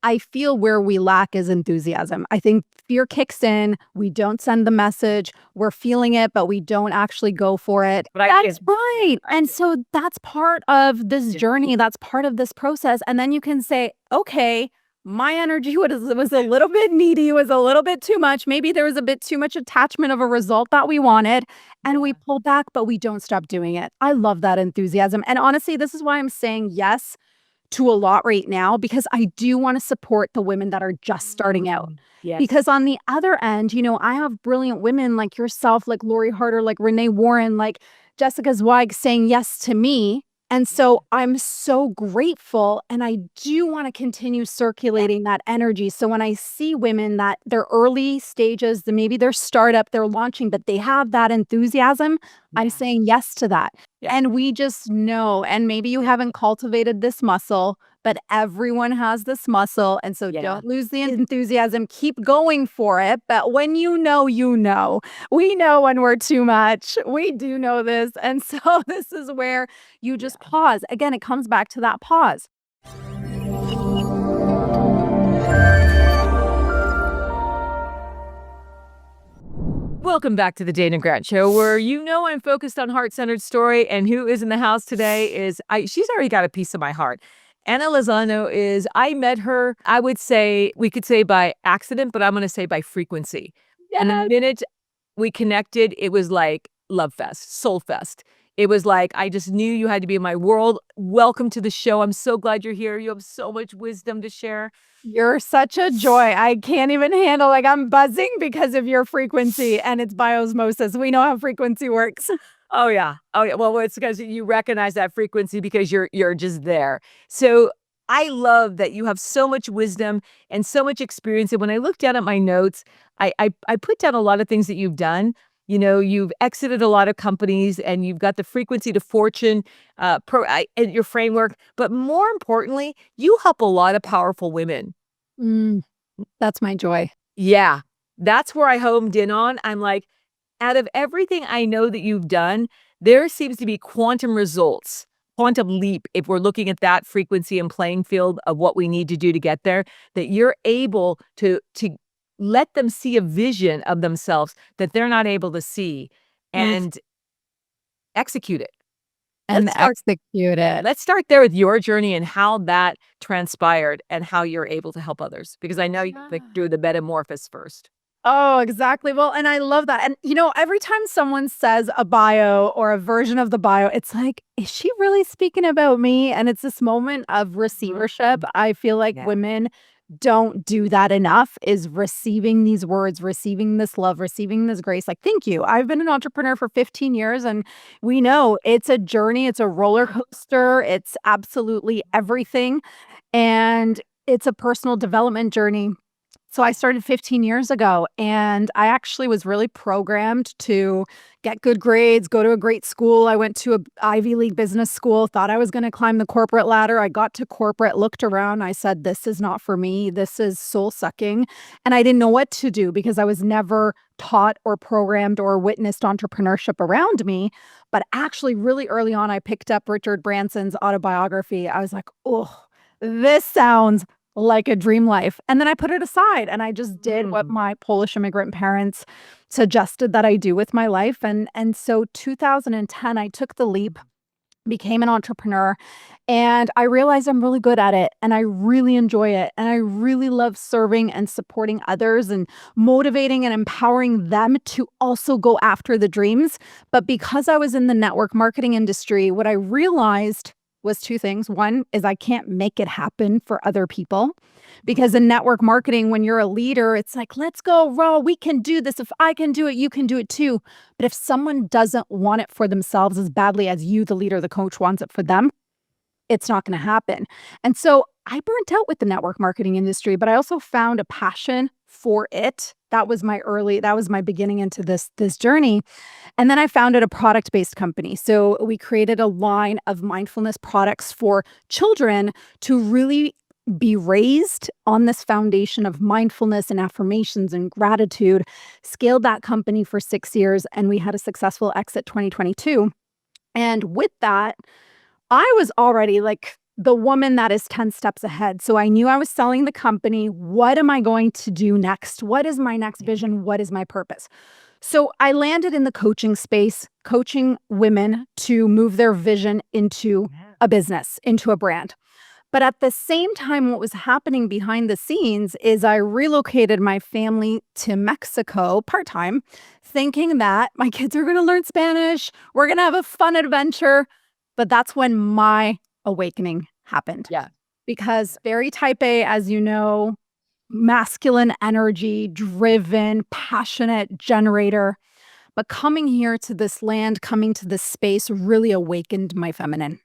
I feel where we lack is enthusiasm. I think fear kicks in. We don't send the message. We're feeling it, but we don't actually go for it. But I That's did. right. And so that's part of this journey. That's part of this process. And then you can say, okay, my energy was a little bit needy, was a little bit too much. Maybe there was a bit too much attachment of a result that we wanted. And we pull back, but we don't stop doing it. I love that enthusiasm. And honestly, this is why I'm saying yes to a lot right now, because I do want to support the women that are just starting out. Yes. Because on the other end, I have brilliant women like yourself, like Lori Harder, like Renee Warren, like Jessica Zweig saying yes to me. And so I'm so grateful, and I do want to continue circulating that energy. So when I see women that they're early stages, maybe they're startup, they're launching, but they have that enthusiasm, I'm saying yes to that. And we just know, and maybe you haven't cultivated this muscle, but everyone has this muscle. And so don't lose the enthusiasm. Keep going for it. But when you know, we know when we're too much. We do know this. And so this is where you just pause. Again, it comes back to that pause. Welcome back to the Dana Grant Show, where I'm focused on heart-centered story, and who is in the house today is she's already got a piece of my heart. Anna Lozano I met her, we could say by accident, but I'm going to say by frequency. And the minute we connected, it was like love fest, soul fest. It was like, I just knew you had to be in my world. Welcome to the show. I'm so glad you're here. You have so much wisdom to share. You're such a joy. I can't even handle, I'm buzzing because of your frequency, and it's by osmosis. We know how frequency works. Oh yeah. Well, it's because you recognize that frequency because you're just there. So I love that you have so much wisdom and so much experience. And when I look down at my notes, I put down a lot of things that you've done. You've exited a lot of companies, and you've got the frequency to fortune and your framework. But more importantly, you help a lot of powerful women. That's my joy. Yeah, that's where I homed in on. I'm like, out of everything I know that you've done, there seems to be quantum results, quantum leap, if we're looking at that frequency and playing field of what we need to do to get there, that you're able to let them see a vision of themselves that they're not able to see and execute it. Execute it. Let's start there with your journey and how that transpired and how you're able to help others, because I know you do the metamorphosis first. Oh, exactly. Well, and I love that. And, every time someone says a bio or a version of the bio, it's like, is she really speaking about me? And it's this moment of receivership. I feel like women don't do that enough, is receiving these words, receiving this love, receiving this grace. Like, thank you. I've been an entrepreneur for 15 years, and we know it's a journey. It's a roller coaster. It's absolutely everything. And it's a personal development journey. So I started 15 years ago, and I actually was really programmed to get good grades, go to a great school. I went to a Ivy League business school, thought I was going to climb the corporate ladder. I got to corporate, looked around. I said, this is not for me. This is soul sucking. And I didn't know what to do because I was never taught or programmed or witnessed entrepreneurship around me. But actually, really early on, I picked up Richard Branson's autobiography. I was like, oh, this sounds like a dream life. And then I put it aside, and I just did what my Polish immigrant parents suggested that I do with my life. And so 2010, I took the leap, became an entrepreneur, and I realized I'm really good at it, and I really enjoy it. And I really love serving and supporting others and motivating and empowering them to also go after the dreams. But because I was in the network marketing industry, what I realized was two things. One is I can't make it happen for other people, because in network marketing, when you're a leader, it's like, let's go raw. We can do this. If I can do it, you can do it too. But if someone doesn't want it for themselves as badly as you, the leader, the coach, wants it for them, it's not going to happen. And so I burnt out with the network marketing industry, but I also found a passion for it. That was my beginning into this journey. And then I founded a product-based company. So we created a line of mindfulness products for children to really be raised on this foundation of mindfulness and affirmations and gratitude. Scaled that company for 6 years, and we had a successful exit 2022. And with that, I was already like the woman that is 10 steps ahead. So I knew I was selling the company. What am I going to do next? What is my next vision? What is my purpose? So I landed in the coaching space, coaching women to move their vision into a business, into a brand. But at the same time, what was happening behind the scenes is I relocated my family to Mexico part-time, thinking that my kids are going to learn Spanish. We're going to have a fun adventure. But that's when my awakening happened. Yeah. Because very type A, as you know, masculine energy, driven, passionate generator. But coming here to this land, coming to this space really awakened my feminine.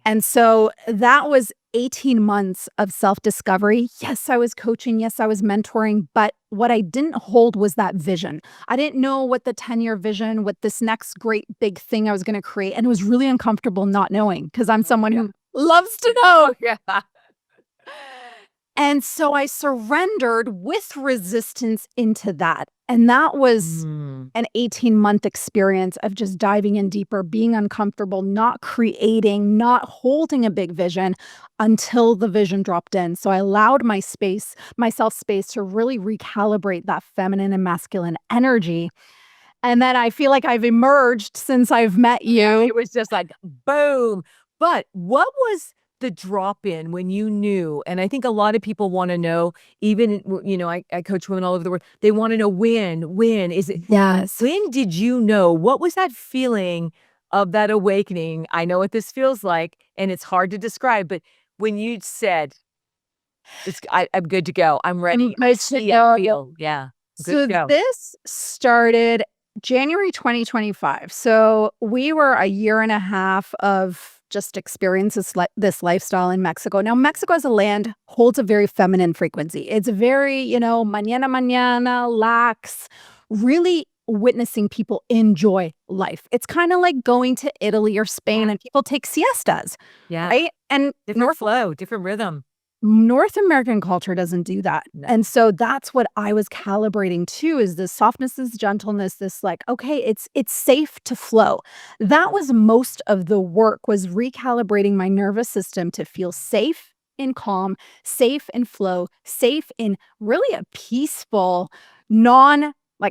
And so that was 18 months of self-discovery. Yes, I was coaching. Yes, I was mentoring. But what I didn't hold was that vision. I didn't know what the 10-year vision, what this next great big thing I was going to create. And it was really uncomfortable not knowing because I'm someone who loves to know. Yeah. And so I surrendered with resistance into that. And that was an 18-month experience of just diving in deeper, being uncomfortable, not creating, not holding a big vision until the vision dropped in. So I allowed myself space to really recalibrate that feminine and masculine energy. And then I feel like I've emerged since I've met you. It was just like, boom. But what was the drop in when you knew? And I think a lot of people want to know, even, I coach women all over the world. They want to know when is it? Yes. When did you know? What was that feeling of that awakening? I know what this feels like, and it's hard to describe, but when you said, I'm good to go. I'm ready. I'm good to go. Yeah. So this started January 2025. So we were a year and a half of just experience this lifestyle in Mexico. Now, Mexico as a land holds a very feminine frequency. It's very, mañana, lax, really witnessing people enjoy life. It's kind of like going to Italy or Spain and people take siestas. Yeah. Right? And different flow, different rhythm. North American culture doesn't do that. No. And so that's what I was calibrating to, is this softness, this gentleness, this like, okay, it's safe to flow. That was most of the work, was recalibrating my nervous system to feel safe in calm, safe in flow, safe in really a peaceful,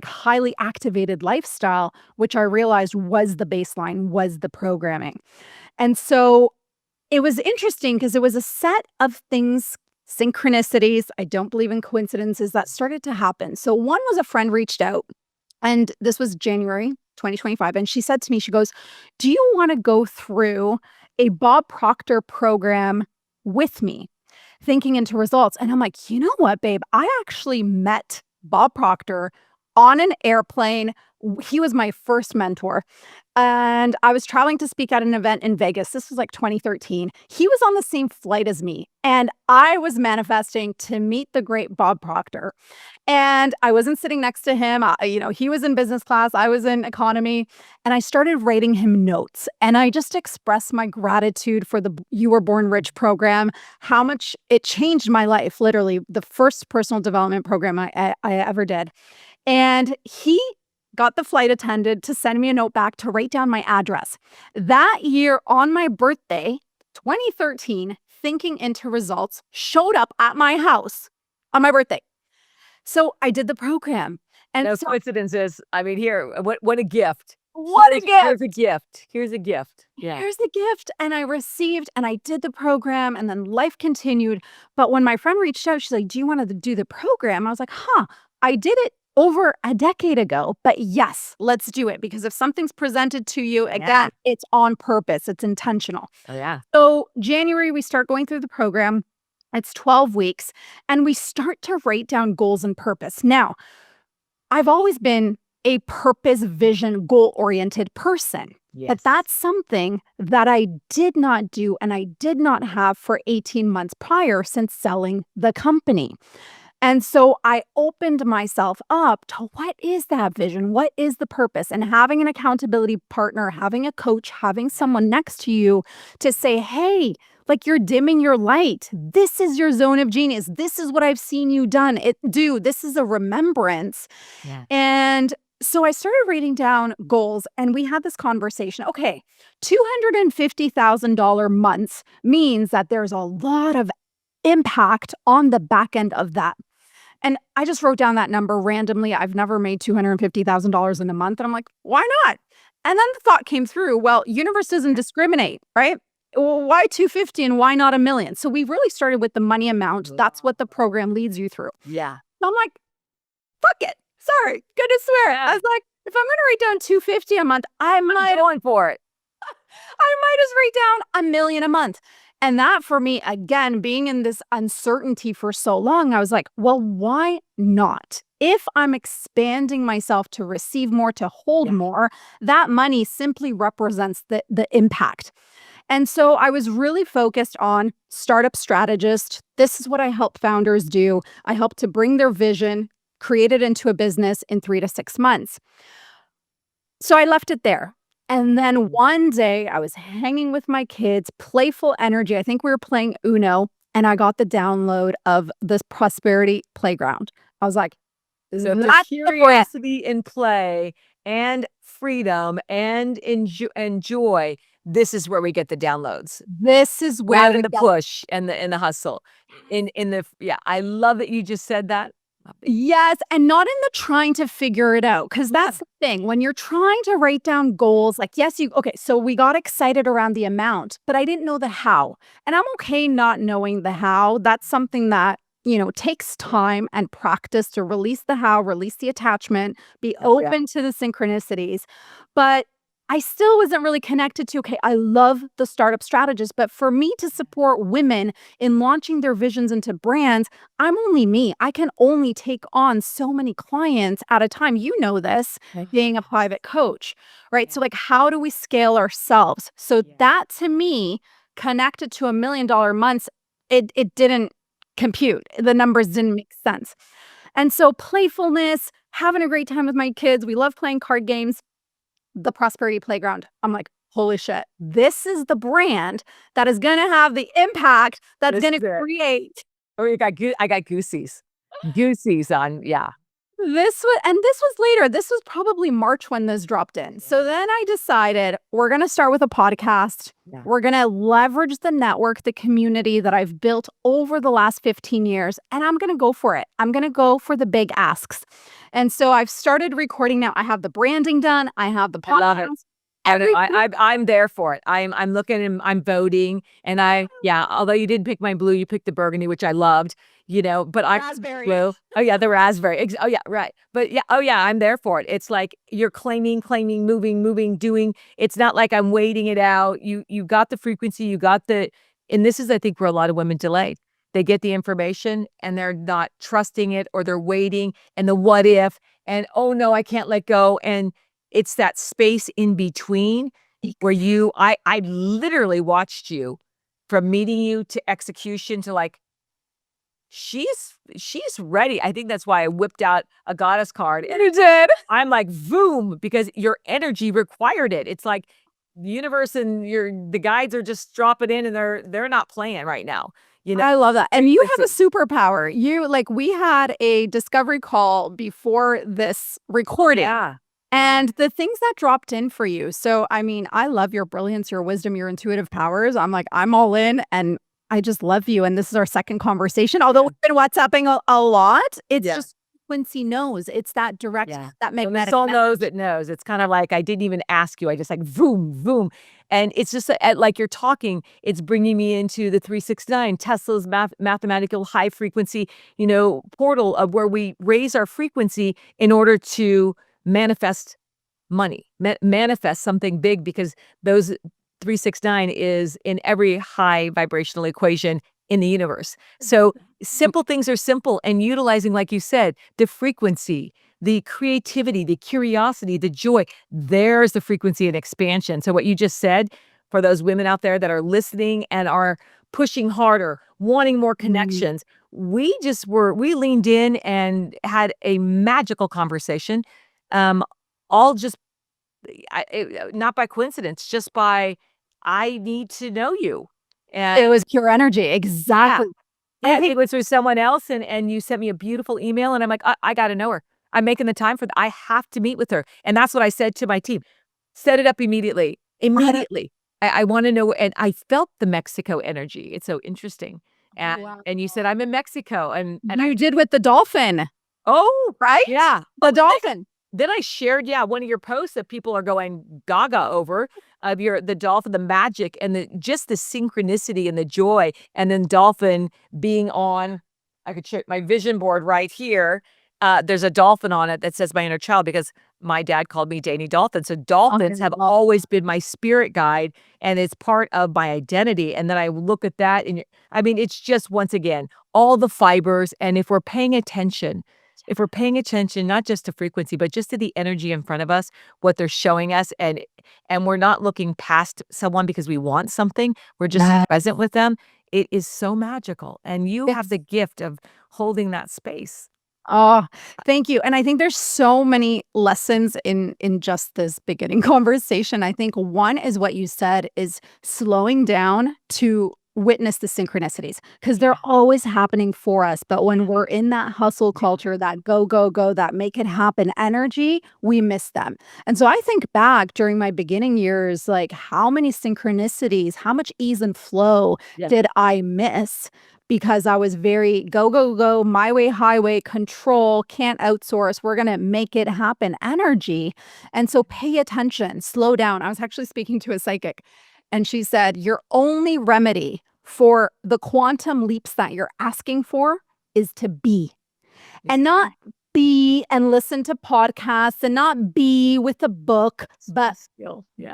highly activated lifestyle, which I realized was the baseline, was the programming. And so it was interesting because it was a set of things, synchronicities. I don't believe in coincidences, that started to happen. So one was, a friend reached out, and this was January 2025. And she said to me, she goes, "Do you want to go through a Bob Proctor program with me, thinking into results?" And I'm like, you know what, babe? I actually met Bob Proctor on an airplane. He was my first mentor. And I was traveling to speak at an event in Vegas. This was like 2013. He was on the same flight as me. And I was manifesting to meet the great Bob Proctor. And I wasn't sitting next to him. He was in business class. I was in economy. And I started writing him notes. And I just expressed my gratitude for the You Were Born Rich program, how much it changed my life. Literally, the first personal development program I ever did. And he got the flight attendant to send me a note back to write down my address. That year, on my birthday, 2013, Thinking into Results showed up at my house on my birthday. So I did the program. And no coincidences. I mean, here, what a gift. What a gift. Here's a gift. Here's a gift. Yeah. Here's the gift. And I received, and I did the program, and then life continued. But when my friend reached out, she's like, "Do you want to do the program?" I was like, I did it over a decade ago, but yes, let's do it. Because if something's presented to you, again, it's on purpose. It's intentional. Oh, yeah. So January, we start going through the program. It's 12 weeks, and we start to write down goals and purpose. Now, I've always been a purpose, vision, goal-oriented person. Yes. But that's something that I did not do, and I did not have for 18 months prior, since selling the company. And so I opened myself up to, what is that vision? What is the purpose? And having an accountability partner, having a coach, having someone next to you to say, hey, like, you're dimming your light. This is your zone of genius. This is what I've seen you do. This is a remembrance. Yeah. And So I started writing down goals and we had this conversation. Okay, $250,000 months means that there's a lot of impact on the back end of that. And I just wrote down that number randomly. I've never made $250,000 in a month. And I'm like, why not? And then the thought came through, well, universe doesn't discriminate, right? Well, why 250 and why not a million? So we really started with the money amount. That's what the program leads you through. Yeah. And I'm like, fuck it. Sorry, goodness swear. I was like, if I'm gonna write down 250 a month, I'm going for it. I might just write down a million a month. And that for me, again, being in this uncertainty for so long, I was like, well, why not? If I'm expanding myself to receive more, to hold more, that money simply represents the impact. And so I was really focused on startup strategist. This is what I help founders do. I help to bring their vision, create it into a business in 3 to 6 months. So I left it there. And then one day I was hanging with my kids, playful energy. I think we were playing Uno, and I got the download of this prosperity playground. I was like, So the that's the brand. curiosity in play and freedom and joy. This is where we get the downloads. This is where Rather we than the get push and the hustle. I love that you just said that. Yes, and not in the trying to figure it out, because that's the thing. When you're trying to write down goals, like, yes, okay, so we got excited around the amount, but I didn't know the how. And I'm okay not knowing the how. That's something that, takes time and practice to release the how, release the attachment, be open to the synchronicities. But I still wasn't really connected to, okay, I love the startup strategist, but for me to support women in launching their visions into brands, I'm only me. I can only take on so many clients at a time. You know this, being a private coach, right? So, like, how do we scale ourselves? So that to me, connected to $1 million months, it didn't compute. The numbers didn't make sense. And so playfulness, having a great time with my kids. We love playing card games. The Prosperity Playground. I'm like, holy shit, this is the brand that is going to have the impact that's going to create. Oh, I got goosies. Goosies on, yeah. This was later. This was probably March when this dropped in. So then I decided we're going to start with a podcast. Yeah. We're going to leverage the network, the community that I've built over the last 15 years, and I'm going to go for it. I'm going to go for the big asks. And so I've started recording now. I have the branding done. I have the podcast. I love it. I'm there for it. I'm looking and I'm voting. And although you didn't pick my blue, you picked the burgundy, which I loved, but I'm blue. Oh yeah, the raspberry. Oh yeah, right. But I'm there for it. It's like you're claiming, moving, doing. It's not like I'm waiting it out. You got the frequency, and this is, I think, where a lot of women delayed. They get the information and they're not trusting it, or they're waiting, and the what if, and oh no, I can't let go. And it's that space in between where I literally watched you from meeting you to execution to like, she's ready. I think that's why I whipped out a goddess card. And You did. I'm like, boom, because your energy required it. It's like the universe and the guides are just dropping in, and they're not playing right now. I love that. And you have a superpower. We had a discovery call before this recording. Yeah. And the things that dropped in for you. So, I mean, I love your brilliance, your wisdom, your intuitive powers. I'm like, I'm all in, and I just love you. And this is our second conversation. Although we've been WhatsApping a lot, it's just Quincy knows. It's that direct, that magnetic. The soul knows it knows. It's kind of like, I didn't even ask you. I just like, boom, boom. And it's just like you're talking, it's bringing me into the 369, Tesla's mathematical high frequency, portal of where we raise our frequency in order to manifest money, manifest something big, because those 369 is in every high vibrational equation in the universe. So simple things are simple, and utilizing, like you said, the frequency, the creativity, the curiosity, the joy, there's the frequency and expansion. So what you just said, for those women out there that are listening and are pushing harder, wanting more connections, we leaned in and had a magical conversation. All just not by coincidence, just by, I need to know you. And it was pure energy. Exactly. I think it was with someone else, and you sent me a beautiful email, and I'm like, I got to know her. I'm making the time for that. I have to meet with her. And that's what I said to my team. Set it up immediately. Immediately. I want to know. And I felt the Mexico energy. It's so interesting. And you said, I'm in Mexico. And You did with the dolphin, oh, right? yeah. The dolphin. Then I shared, yeah, one of your posts that people are going gaga over of the dolphin, the magic and just the synchronicity and the joy. And then dolphin being on, I could share my vision board right here. There's a dolphin on it that says my inner child because my dad called me Danny Dolphin. So dolphins have always been my spirit guide and it's part of my identity. And then I look at that and I mean, it's just once again, all the fibers. And if we're paying attention, not just to frequency, but just to the energy in front of us, what they're showing us, and we're not looking past someone because we want something, we're just present with them, it is so magical. And you have the gift of holding that space. Oh, thank you. And I think there's so many lessons in just this beginning conversation. I think one is what you said is slowing down to witness the synchronicities because they're always happening for us. But when we're in that hustle culture, that go, go, go, that make it happen energy, we miss them. And so I think back during my beginning years, like how many synchronicities, how much ease and flow did I miss? Because I was very go, go, go, my way, highway, control, can't outsource. We're going to make it happen energy. And so pay attention, slow down. I was actually speaking to a psychic and she said, your only remedy for the quantum leaps that you're asking for is to be and not be and listen to podcasts and not be with a book, but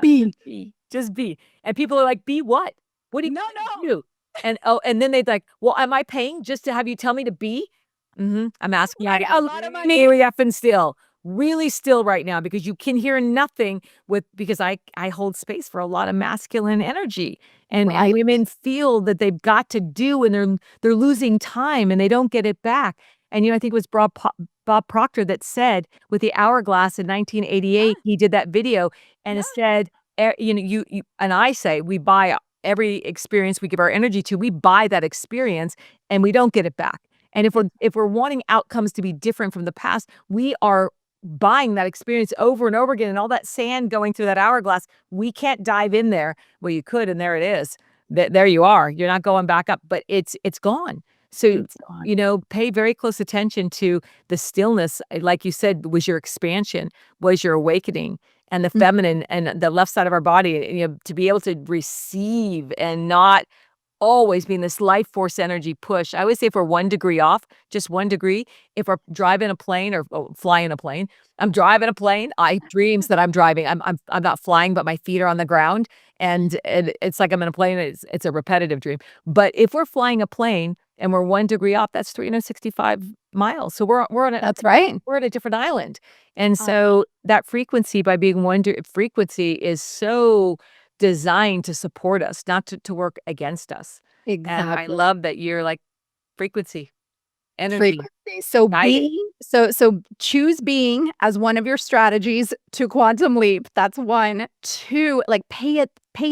be. Just be. And people are like, be what? What do you do? And then they'd like, well, am I paying just to have you tell me to be? I'm asking A lot of money. Very effing still, really still right now because you can hear nothing because I hold space for a lot of masculine energy and women feel that they've got to do and they're losing time and they don't get it back. And I think it was Bob Proctor that said with the hourglass in 1988, he did that video and it said, you and I say we buy every experience we give our energy to, we buy that experience and we don't get it back. And if we're wanting outcomes to be different from the past, we are buying that experience over and over again and all that sand going through that hourglass, we can't dive in there. Well, you could, and there it is. There you are. You're not going back up, but it's gone. So, pay very close attention to the stillness. Like you said, was your expansion, was your awakening, and the feminine and the left side of our body, to be able to receive and not always being this life force energy push. I always say if we're 1 degree off, just 1 degree, if we're driving a plane or flying a plane, I'm driving a plane. I dreams that I'm driving. I'm not flying, but my feet are on the ground. And it's like I'm in a plane. It's a repetitive dream. But if we're flying a plane and we're 1 degree off, that's 365 miles. So we're on That's right. We're at a different island. And so that frequency by being frequency is so designed to support us, not to work against us. Exactly. And I love that you're like frequency, energy. So so choose being as one of your strategies to quantum leap. That's 1. 2, like pay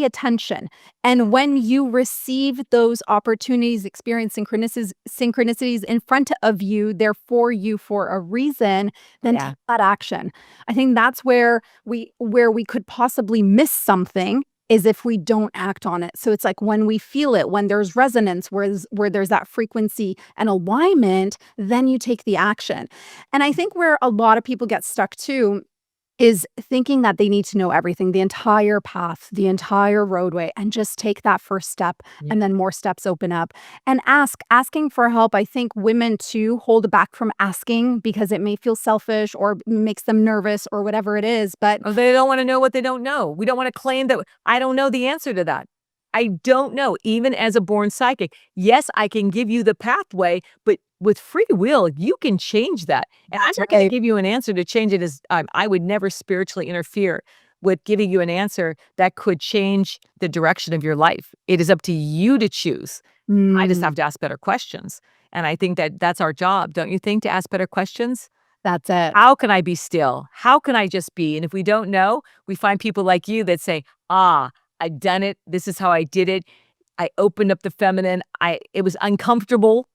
attention. And when you receive those opportunities, experience synchronicities in front of you, they're for you for a reason, then take that action. I think that's where we could possibly miss something is if we don't act on it. So it's like when we feel it, when there's resonance, where there's that frequency and alignment, then you take the action. And I think where a lot of people get stuck too is thinking that they need to know everything, the entire path, the entire roadway, and just take that first step and then more steps open up. And asking for help. I think women too hold back from asking because it may feel selfish or makes them nervous or whatever it is. But they don't want to know what they don't know. We don't want to claim that I don't know the answer to that. I don't know, even as a born psychic. Yes, I can give you the pathway, but with free will, you can change that. And I'm not going to give you an answer to change it. I would never spiritually interfere with giving you an answer that could change the direction of your life. It is up to you to choose. I just have to ask better questions. And I think that's our job, don't you think, to ask better questions? That's it. How can I be still? How can I just be? And if we don't know, we find people like you that say, I've done it. This is how I did it. I opened up the feminine. It was uncomfortable.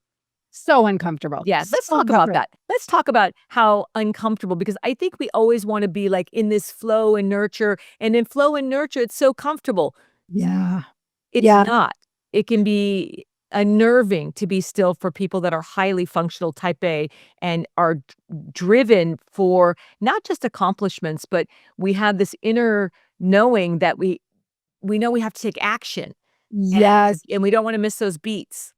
So uncomfortable. Yes, let's So talk about uncomfortable. that. Let's talk about how uncomfortable, because I think we always want to be like in this flow and nurture. And in flow and nurture, it's so comfortable. Yeah. It's Yeah. not. It can be unnerving to be still for people that are highly functional type A and are driven for not just accomplishments, but we have this inner knowing that we know we have to take action, Yes. and we don't want to miss those beats.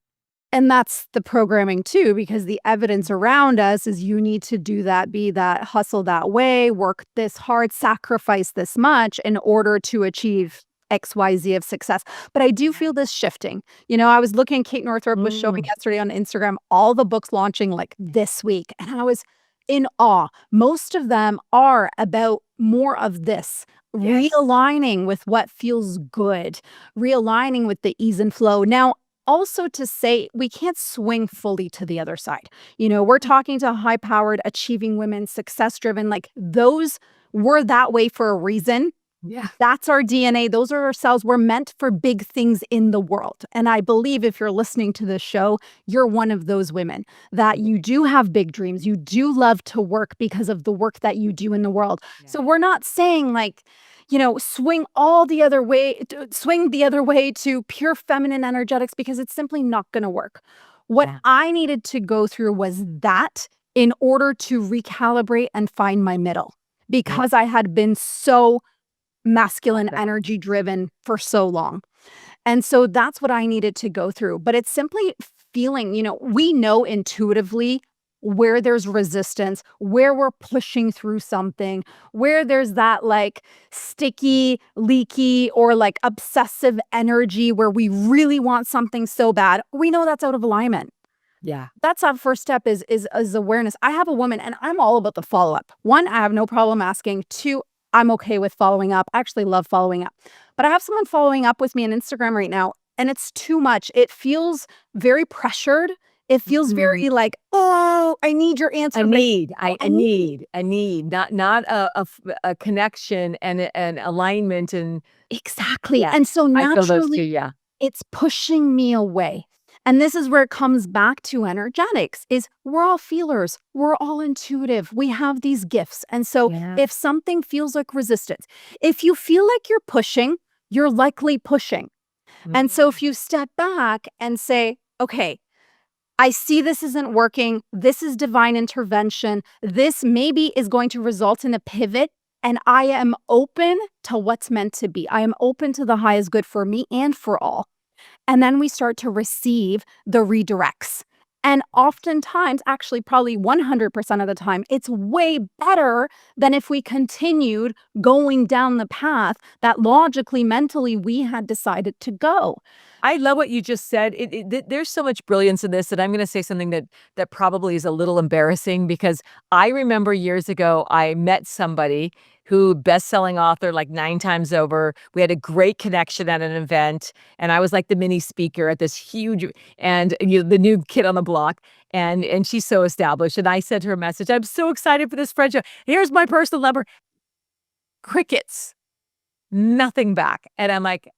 And that's the programming too, because the evidence around us is you need to do that, be that, hustle that way, work this hard, sacrifice this much in order to achieve XYZ of success. But I do feel this shifting. I was looking, Kate Northrup was showing Mm. yesterday on Instagram all the books launching like this week. And I was in awe. Most of them are about more of this. Yes. Realigning with what feels good, realigning with the ease and flow. Now, also to say we can't swing fully to the other side. We're talking to high powered, achieving women, success driven, like those were that way for a reason. Yeah. That's our DNA. Those are our cells. We're meant for big things in the world. And I believe if you're listening to this show, you're one of those women that you do have big dreams. You do love to work because of the work that you do in the world. So we're not saying like, swing all the other way, swing the other way to pure feminine energetics because it's simply not going to work. What Yeah. I needed to go through was that in order to recalibrate and find my middle because I had been so masculine energy driven for so long. And so that's what I needed to go through. But it's simply feeling, we know intuitively where there's resistance, where we're pushing through something, where there's that like sticky, leaky, or like obsessive energy where we really want something so bad. We know that's out of alignment. Yeah. That's our first step is awareness. I have a woman and I'm all about the follow-up. One, I have no problem asking. Two, I'm okay with following up. I actually love following up. But I have someone following up with me on Instagram right now, and it's too much. It feels very pressured. It feels very like, oh, I need your answer. I need, I I need need, not a connection and an alignment, and exactly. yeah, And so I feel those naturally, too. Yeah. it's pushing me away. And this is where it comes back to energetics is we're all feelers. We're all intuitive. We have these gifts. And so Yeah. if something feels like resistance, if you feel like you're pushing, you're likely pushing. And so if you step back and say, okay, I see this isn't working. This is divine intervention. This maybe is going to result in a pivot. And I am open to what's meant to be. I am open to the highest good for me and for all. And then we start to receive the redirects. And oftentimes, actually, probably 100% of the time, it's way better than if we continued going down the path that logically, mentally, we had decided to go. I love what you just said. There's so much brilliance in this that I'm going to say something that probably is a little embarrassing, because I remember years ago I met somebody who best-selling author like 9 times over. We had a great connection at an event, and I was like the mini speaker at this huge, and the new kid on the block, and she's so established. And I sent her a message. I'm so excited for this friendship. Here's my personal number. Crickets. Nothing back. And I'm like,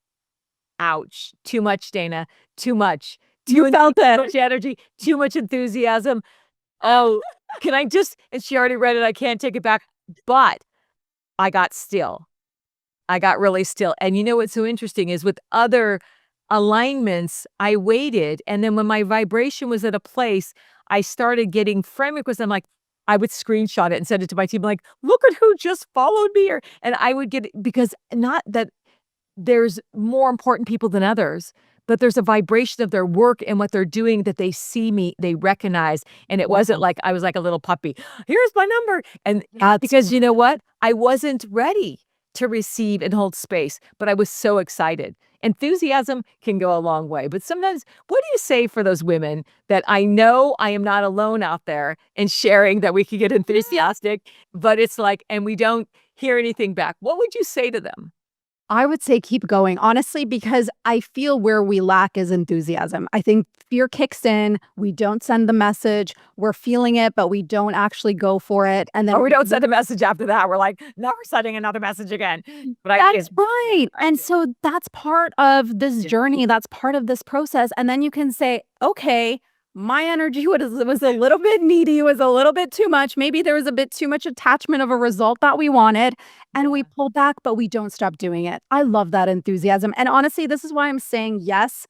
ouch, too much, Dana, too much. You felt Too it. much energy, too much enthusiasm. Oh, can I just, and she already read it, I can't take it back. But I got still. I got really still. And you know what's so interesting is with other alignments, I waited. And then when my vibration was at a place, I started getting friend requests. I'm like, I would screenshot it and send it to my team, like, look at who just followed me. And I would get, because not that there's more important people than others, but there's a vibration of their work and what they're doing that they see me, they recognize. And it wasn't like I was like a little puppy. Here's my number. And because you know what? I wasn't ready to receive and hold space, but I was so excited. Enthusiasm can go a long way. But sometimes, what do you say for those women that I know I am not alone out there and sharing that we can get enthusiastic, but it's like, and we don't hear anything back? What would you say to them? I would say keep going, honestly, because I feel where we lack is enthusiasm. I think fear kicks in. We don't send the message. We're feeling it, but we don't actually go for it. And then Or we don't send a message after that. We're like, no, we're sending another message again. But that's right. And so that's part of this journey. That's part of this process. And then you can say, okay, my energy was a little bit needy, was a little bit too much. Maybe there was a bit too much attachment of a result that we wanted, and we pull back, but we don't stop doing it. I love that enthusiasm. And honestly, this is why I'm saying yes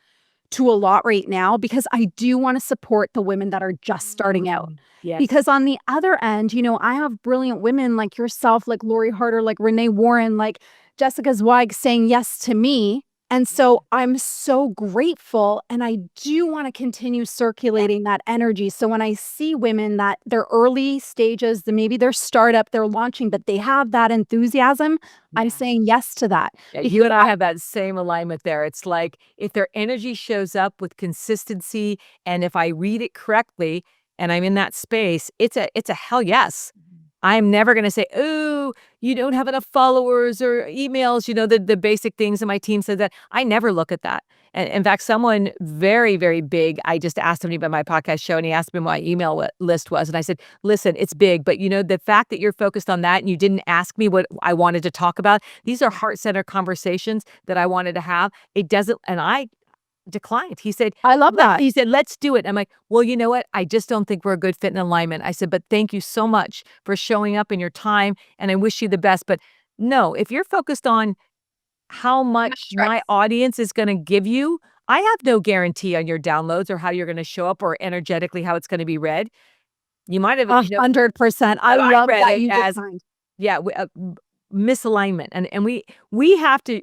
to a lot right now, because I do want to support the women that are just starting out. Yes. Because on the other end, I have brilliant women like yourself, like Lori Harder, like Renee Warren, like Jessica Zweig saying yes to me. And so I'm so grateful, and I do want to continue circulating that energy. So when I see women that they're early stages, maybe they're startup, they're launching, but they have that enthusiasm, I'm saying yes to that. Yeah, you and I have that same alignment there. It's like if their energy shows up with consistency, and if I read it correctly and I'm in that space, it's a hell yes. I'm never going to say, "Oh, you don't have enough followers or emails," the basic things, and my team says that. I never look at that. And in fact, someone very, very big, I just asked him about my podcast show, and he asked me what my email list was. And I said, "Listen, it's big, but the fact that you're focused on that and you didn't ask me what I wanted to talk about, these are heart-centered conversations that I wanted to have. It doesn't," and I declined. He said, I love that. He said, "Let's do it." I'm like, "Well, you know what? I just don't think we're a good fit in alignment." I said, "But thank you so much for showing up in your time, and I wish you the best." But no, if you're focused on how much my audience is going to give you, I have no guarantee on your downloads or how you're going to show up or energetically how it's going to be read. You might have, 100%. I love read that it you as defined. yeah, misalignment. And we have to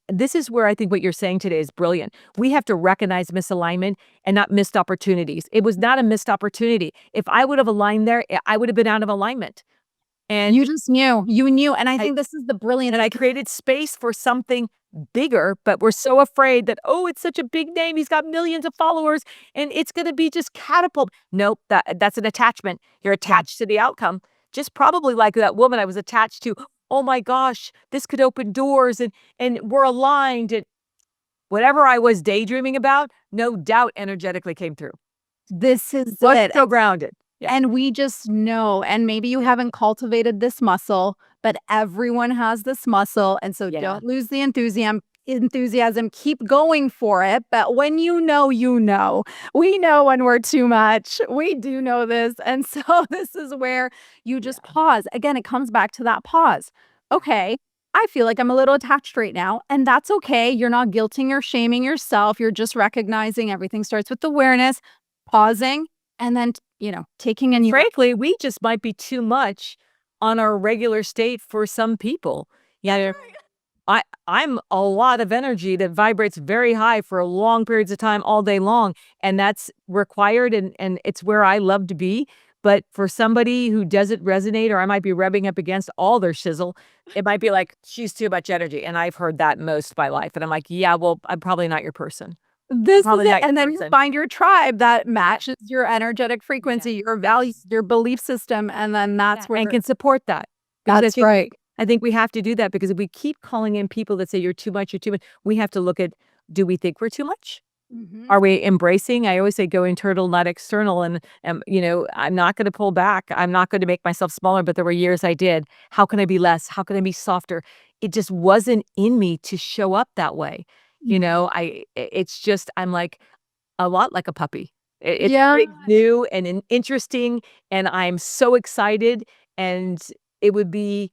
this is where I think what you're saying today is brilliant. We have to recognize misalignment and not missed opportunities. It was not a missed opportunity. If I would have aligned there, I would have been out of alignment. And You just knew. You knew. And I I think this is the brilliance. and I created space for something bigger, but we're so afraid that, oh, it's such a big name. He's got millions of followers and it's going to be just catapult. Nope, that's an attachment. You're attached to the outcome. Just probably like that woman I was attached to. Oh my gosh, this could open doors and we're aligned, and whatever I was daydreaming about, no doubt energetically came through. This is Let's it. go grounded. Yeah. And we just know, and maybe you haven't cultivated this muscle, but everyone has this muscle. And so Yeah. don't lose the enthusiasm, keep going for it. But when you know, we know when we're too much. We do know this. And so this is where you just pause. Again, it comes back to that pause. Okay, I feel like I'm a little attached right now, and that's okay. You're not guilting or shaming yourself. You're just recognizing everything starts with awareness, pausing, and then, taking in your Frankly, we just might be too much on our regular state for some people. Yeah, I'm a lot of energy that vibrates very high for long periods of time all day long, and that's required, and it's where I love to be. But for somebody who doesn't resonate, or I might be rubbing up against all their shizzle, it might be like, she's too much energy. And I've heard that most of my life. And I'm like, yeah, well, I'm probably not your person. This is Probably it. not your And then you person. find your tribe that matches your energetic frequency, your values, your belief system, and then that's where And can support that. Because that's right. I think we have to do that, because if we keep calling in people that say you're too much, we have to look at, do we think we're too much? Are we embracing? I always say go internal, not external. And, I'm not going to pull back. I'm not going to make myself smaller, but there were years I did. How can I be less? How can I be softer? It just wasn't in me to show up that way. It's just, I'm like a lot like a puppy. It's very new and interesting, and I'm so excited. And it would be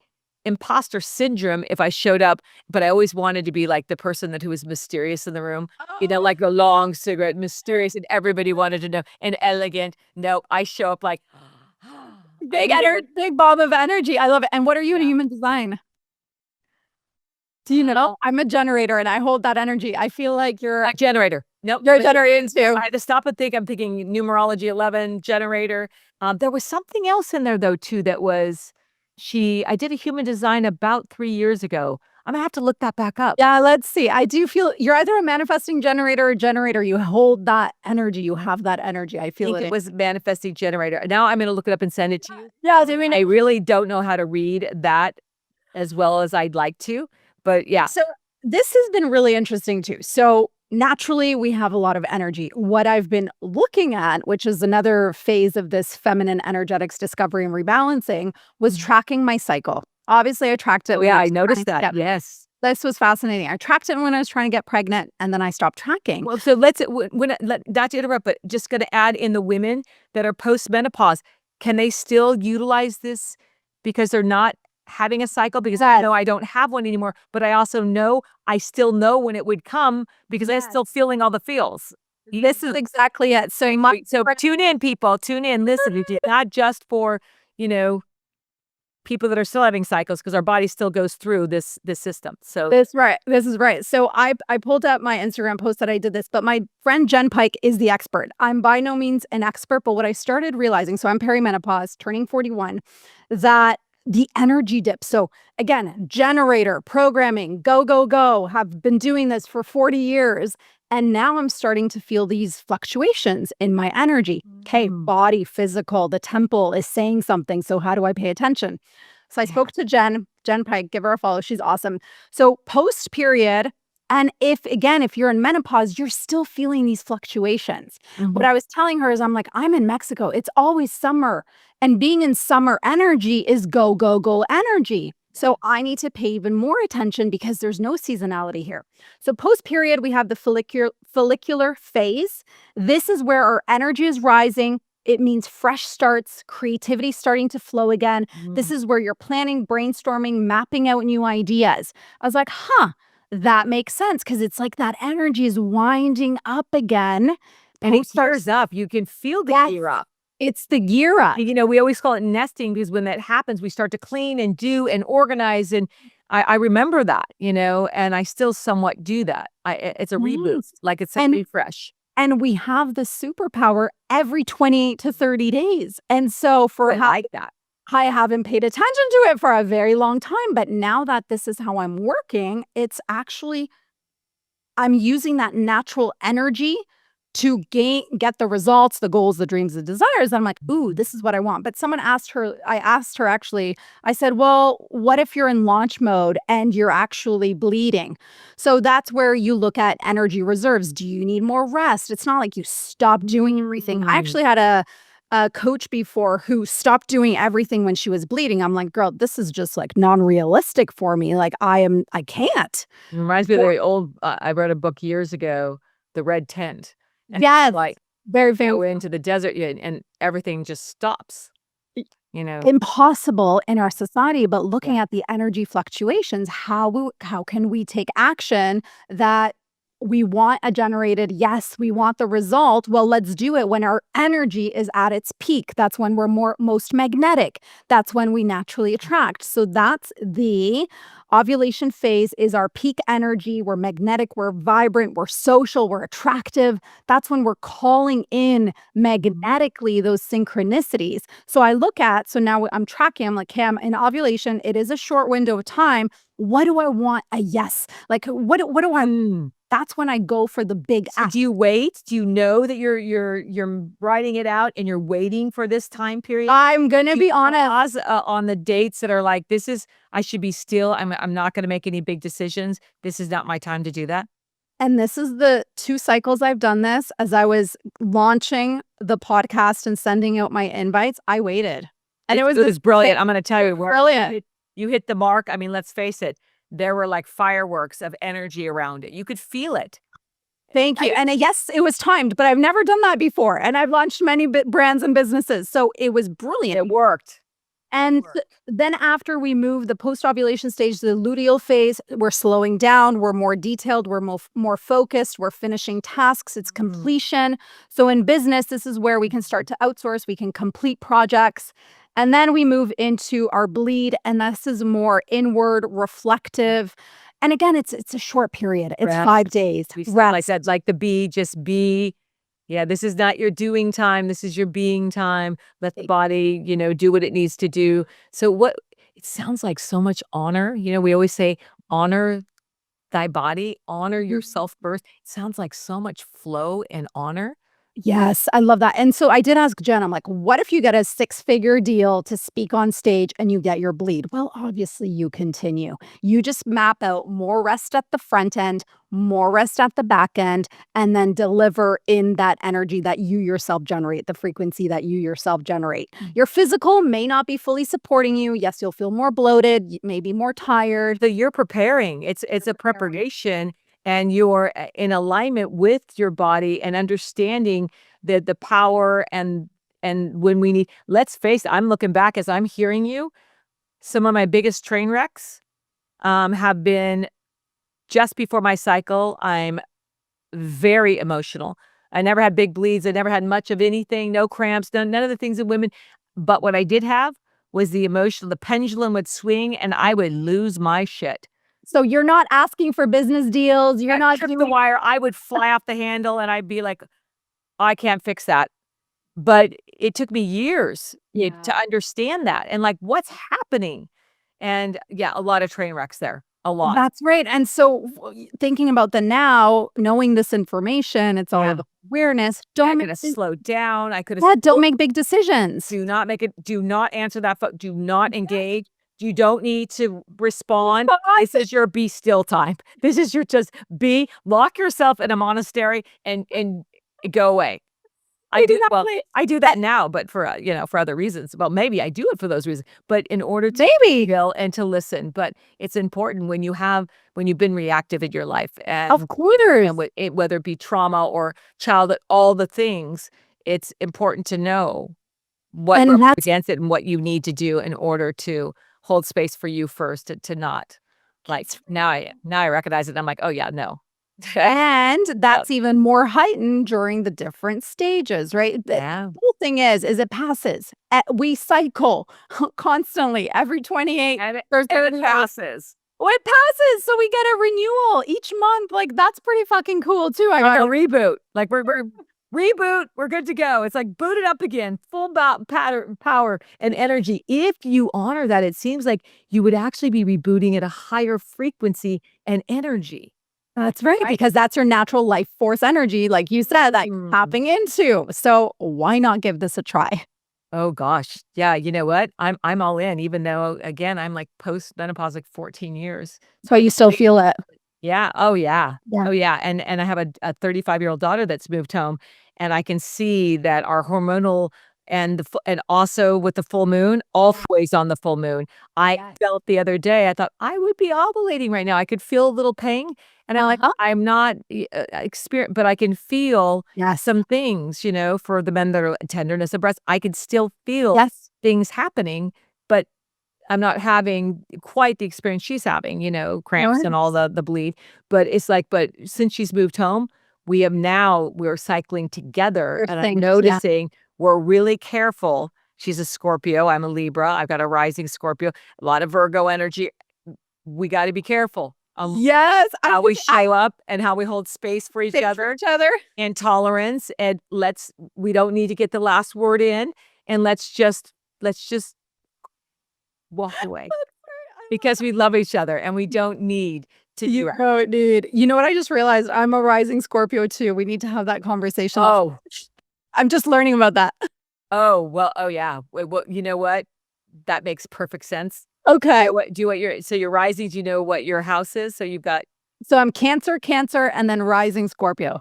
imposter syndrome if I showed up, but I always wanted to be like the person who was mysterious in the room, like the long cigarette, mysterious, and everybody wanted to know, and elegant. No, I show up like Big bomb of energy. I love it. And what are you in human design? Do you know? I'm a generator, and I hold that energy. I feel like you're a generator. Nope. You're a generator too. I had to stop and think. I'm thinking numerology 11, generator. There was something else in there though too that was I did a human design about 3 years ago. I'm gonna have to look that back up. Yeah, let's see. I do feel you're either a manifesting generator or generator. You hold that energy. You have that energy. I feel It was manifesting generator. Now I'm gonna look it up and send it to you. Yeah, I really don't know how to read that as well as I'd like to, but yeah. So this has been really interesting too. So naturally, we have a lot of energy. What I've been looking at, which is another phase of this feminine energetics discovery and rebalancing, was tracking my cycle. Obviously, I tracked it. Oh, yeah, I noticed that. Yes. This was fascinating. I tracked it when I was trying to get pregnant, and then I stopped tracking. Well, so let's not to interrupt, but just going to add in the women that are post-menopause. Can they still utilize this because they're not having a cycle? Because I know I don't have one anymore, but I also know I still know when it would come because I'm still feeling all the feels. This is exactly it. So Tune in, people. Tune in. Listen, it's not just for, you know, people that are still having cycles, because our body still goes through this system. So this is right. So I pulled up my Instagram post that I did this, but my friend Jen Pike is the expert. I'm by no means an expert, but what I started realizing, so I'm perimenopause, turning 41, that the energy dip. So again, generator, programming, go, go, go, have been doing this for 40 years. And now I'm starting to feel these fluctuations in my energy. Okay, body, physical, the temple is saying something. So how do I pay attention? So I spoke to Jen Pike, give her a follow. She's awesome. So post period, and if you're in menopause, you're still feeling these fluctuations. What I was telling her is, I'm like, I'm in Mexico. It's always summer. And being in summer energy is go, go, go energy. So I need to pay even more attention because there's no seasonality here. So post period, we have the follicular phase. This is where our energy is rising. It means fresh starts, creativity starting to flow again. This is where you're planning, brainstorming, mapping out new ideas. I was like, that makes sense, because it's like that energy is winding up again. And it gears up. You can feel the gear up. It's the gear up. You know, we always call it nesting, because when that happens, we start to clean and do and organize. And I remember that, you know, and I still somewhat do that. It's a reboot, like it's a refresh. And we have the superpower every 20 to 30 days. And so I like that. I haven't paid attention to it for a very long time. But now that this is how I'm working, it's actually, I'm using that natural energy to get the results, the goals, the dreams, the desires. I'm like, ooh, this is what I want. But I asked her actually, I said, well, what if you're in launch mode and you're actually bleeding? So that's where you look at energy reserves. Do you need more rest? It's not like you stop doing everything. I actually had a coach before who stopped doing everything when she was bleeding. I'm like, girl, this is just like non-realistic for me. Like I can't. It reminds me of the old, I read a book years ago, The Red Tent. And like very, go into the desert and everything just stops, you know. Impossible in our society. But looking at the energy fluctuations, how can we take action that we want a generated, yes, we want the result. Well, let's do it when our energy is at its peak. That's when we're most magnetic. That's when we naturally attract. So that's the ovulation phase, is our peak energy. We're magnetic, we're vibrant, we're social, we're attractive. That's when we're calling in magnetically those synchronicities. So now I'm tracking, I'm like, okay, I'm in ovulation. It is a short window of time. What do I want? A yes. Like, what do I That's when I go for the big ask. Do you wait? Do you know that you're writing it out and you're waiting for this time period? I'm gonna be honest. On the dates that are like, I should be still. I'm not gonna make any big decisions. This is not my time to do that. And this is the 2 cycles I've done this. As I was launching the podcast and sending out my invites, I waited. And it was brilliant. I'm gonna tell you, brilliant. You hit the mark. I mean, let's face it. There were like fireworks of energy around it. You could feel it. Thank you. And yes, it was timed, but I've never done that before. And I've launched many brands and businesses. So it was brilliant. It worked. And then after we move the post-ovulation stage, the luteal phase, we're slowing down, we're more detailed, we're more focused, we're finishing tasks, it's completion. So in business, this is where we can start to outsource, we can complete projects. And then we move into our bleed, and this is more inward, reflective. And again, it's a short period. It's 5 days. Like I said, like the be, just be. Yeah, this is not your doing time. This is your being time. Let the body, you know, do what it needs to do. So it sounds like so much honor. You know, we always say, honor thy body, honor yourself first. It sounds like so much flow and honor Yes, I love that. And so I did ask Jen, I'm like, what if you get a six-figure deal to speak on stage and you get your bleed? Well, obviously you continue. You just map out more rest at the front end, more rest at the back end, and then deliver in that energy that you yourself generate, the frequency that you yourself generate. Your physical may not be fully supporting you. Yes, you'll feel more bloated, maybe more tired. So you're preparing. It's a preparation, and you're in alignment with your body and understanding the power and when we need. Let's face it. I'm looking back as I'm hearing you. Some of my biggest train wrecks have been just before my cycle. I'm very emotional. I never had big bleeds. I never had much of anything, no cramps, none of the things in women. But what I did have was the emotional, the pendulum would swing and I would lose my shit. So you're not asking for business deals. You're That not tripped the doing. wire, I would fly off the handle and I'd be like, I can't fix that. But it took me years to understand that and like what's happening. And yeah, a lot of train wrecks there. A lot. That's right. And so thinking about the now, knowing this information, it's all Yeah. the awareness. I Don't could make, have slowed down. I could have yeah, don't make big decisions. do not make it, do not answer that phone, do not engage. You don't need to respond. This is your be still time. This is your just be, lock yourself in a monastery and go away. I do well, I do that now, but for for other reasons. Well, maybe I do it for those reasons, but in order to Maybe. feel and to listen. But it's important when you've been reactive in your life Of and course. whether it be trauma or childhood, all the things, it's important to know what And that's represents it and what you need to do in order to hold space for you first to not like now I recognize it and I'm like, "Oh yeah, no." and Uh, that's even more heightened during the different stages, right? The yeah. whole thing is it passes. We cycle constantly every 28 or And 30 it hours. passes. Well, it passes, so we get a renewal each month. Like that's pretty fucking cool too. I Like a got reboot. Like we're reboot, we're good to go. It's like boot it up again, full pattern power and energy. If you honor that, it seems like you would actually be rebooting at a higher frequency and energy. That's right, because that's your natural life force energy, like you said, that you're Mm. tapping into. So why not give this a try? Oh gosh. Yeah, you know what? I'm all in, even though again, I'm like post-menopause like 14 years. So you still feel it. Yeah. Oh, yeah. Yeah. Oh, yeah. And I have a 35-year-old daughter that's moved home, and I can see that our hormonal and also with the full moon, always on the full moon. I Yes. felt the other day, I thought I would be ovulating right now. I could feel a little pang, and I'm like, Uh-huh. I'm not but I can feel Yes. some things, for the men that are tenderness of breast. I can still feel Yes. things happening, but I'm not having quite the experience she's having, cramps and all the bleed, but it's like but since she's moved home, we're cycling together, and I'm Things, yeah. noticing we're really careful. She's a Scorpio, I'm a Libra, I've got a rising Scorpio, a lot of Virgo energy. We gotta be careful on Yes, I how we think I show up and how we hold space for each fit for other each other. and tolerance, and we don't need to get the last word in, and let's just walk away. Because we love each other and we don't need to do You it. know, dude. You know what I just realized? I'm a rising Scorpio too. We need to have that conversation. Oh, I'm just learning about that. oh, well, oh yeah. Well, you know what? That makes perfect sense. Okay. Do you what your so your rising, do you know what your house is? So you've got So I'm Cancer, Cancer, and then rising Scorpio.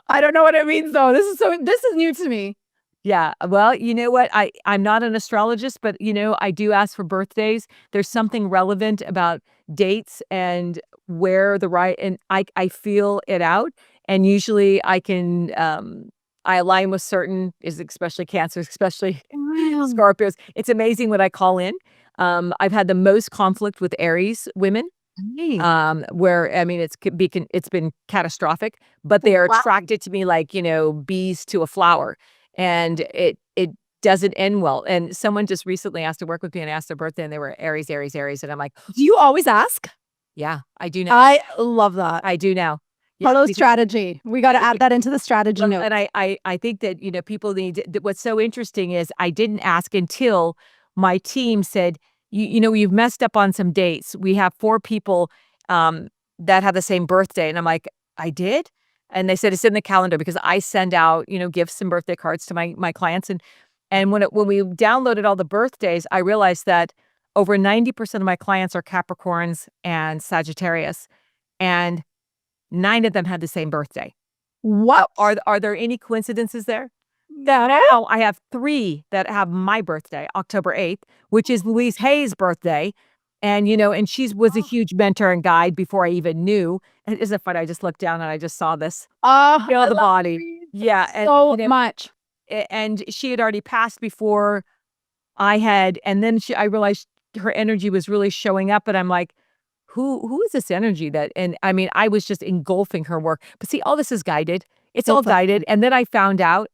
I don't know what it means though. This is new to me. yeah. Well, you know what? I'm not an astrologist, but I do ask for birthdays. There's something relevant about dates and where the right and I feel it out. And usually I align with certain is especially Cancer, especially Wow. Scorpios. It's amazing what I call in. I've had the most conflict with Aries women, Nice. where I mean, it's been catastrophic, but they are Wow. attracted to me like bees to a flower, and it doesn't end well. And someone just recently asked to work with me and asked their birthday, and they were Aries, Aries, Aries, and I'm like, Do you always ask? yeah, I do now. I love that. I do now. Yeah, Hello because strategy. We got to add that into the strategy well, note. and I think that, people what's so interesting is I didn't ask until my team said, you've messed up on some dates. We have 4 people, that have the same birthday." And I'm like, "I did?" And they said it's in the calendar because I send out, gifts and birthday cards to my clients. And when we downloaded all the birthdays, I realized that over 90% of my clients are Capricorns and Sagittarius, and 9 of them had the same birthday. What? Are there any coincidences there? No. Now I have 3 that have my birthday, October 8th, which is Louise Hay's birthday. And she was a huge mentor and guide before I even knew. And isn't it funny? I just looked down and I just saw this. I The love body. Louise Yeah. And, so much. and she had already passed before I had. And then I realized her energy was really showing up. And I'm like, who is this energy that, and I mean, I was just engulfing her work. But see, all this is guided. It's all guided. And then I found out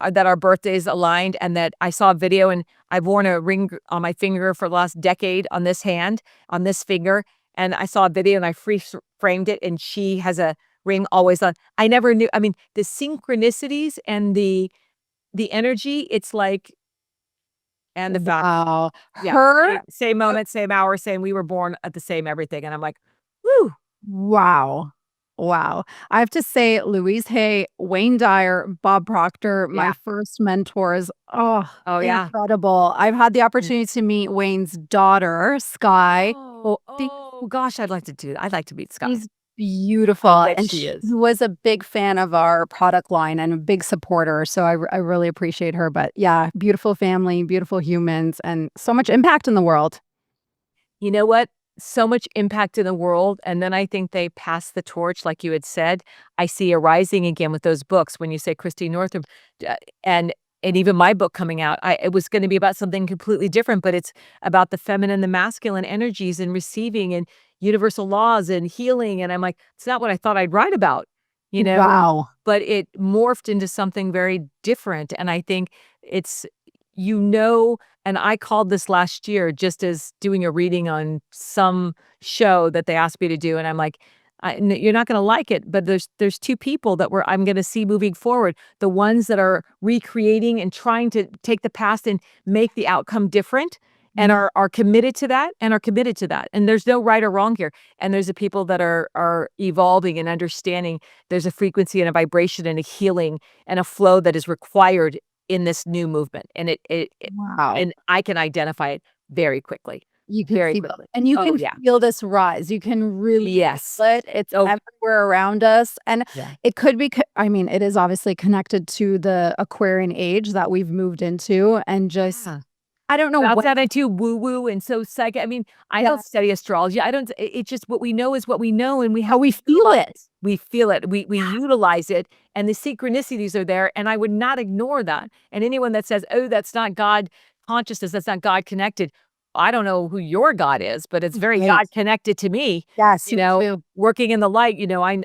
that our birthdays aligned and that I saw a video, and I've worn a ring on my finger for the last decade on this hand, on this finger. And I saw a video and I framed it, and she has a ring always on. I never knew. I mean, the synchronicities and the energy, it's like, and the fact, Wow. yeah, Her same moment, same hour, same, we were born at the same everything. And I'm like, woo. Wow. Wow. I have to say, Louise Hay, Wayne Dyer, Bob Proctor, my Yeah. first mentors. Oh, Oh, yeah. incredible. I've had the opportunity to meet Wayne's daughter, Sky. Gosh, I'd like to do that. I'd like to meet Scott. She's beautiful. Bet And she she is. was a big fan of our product line and a big supporter. So I really appreciate her. But yeah, beautiful family, beautiful humans, and so much impact in the world. You know what? So much impact in the world. And then I think they pass the torch, like you had said. I see a rising again with those books. When you say Christine Northrup, and even my book coming out, it was going to be about something completely different, but it's about the feminine, the masculine energies and receiving and universal laws and healing. And I'm like, it's not what I thought I'd write about, Wow. but it morphed into something very different. And I think it's, and I called this last year just as doing a reading on some show that they asked me to do. And I'm like, you're not going to like it, but there's 2 people that I'm going to see moving forward. The ones that are recreating and trying to take the past and make the outcome different, and are committed to that, and are committed to that. And there's no right or wrong here. And there's the people that are evolving and understanding there's a frequency and a vibration and a healing and a flow that is required in this new movement. And Wow. and I can identify it very quickly. You can Very see quickly. and you Oh, can yeah. feel this rise. You can really Yes. feel it. It's Oh. everywhere around us, and Yeah. it could be I mean, it is obviously connected to the Aquarian age that we've moved into, and just Yeah. I don't know That's what that into woo-woo and so psychic. I mean, I Yeah. don't study astrology. I don't, it's just what we know is what we know, and how we feel it. we feel it. We utilize it, and the synchronicities are there, and I would not ignore that. And anyone that says, "Oh, that's not God consciousness, that's not God connected," I don't know who your God is, but it's very Right. God connected to me. Yes, You me know, too. working in the light,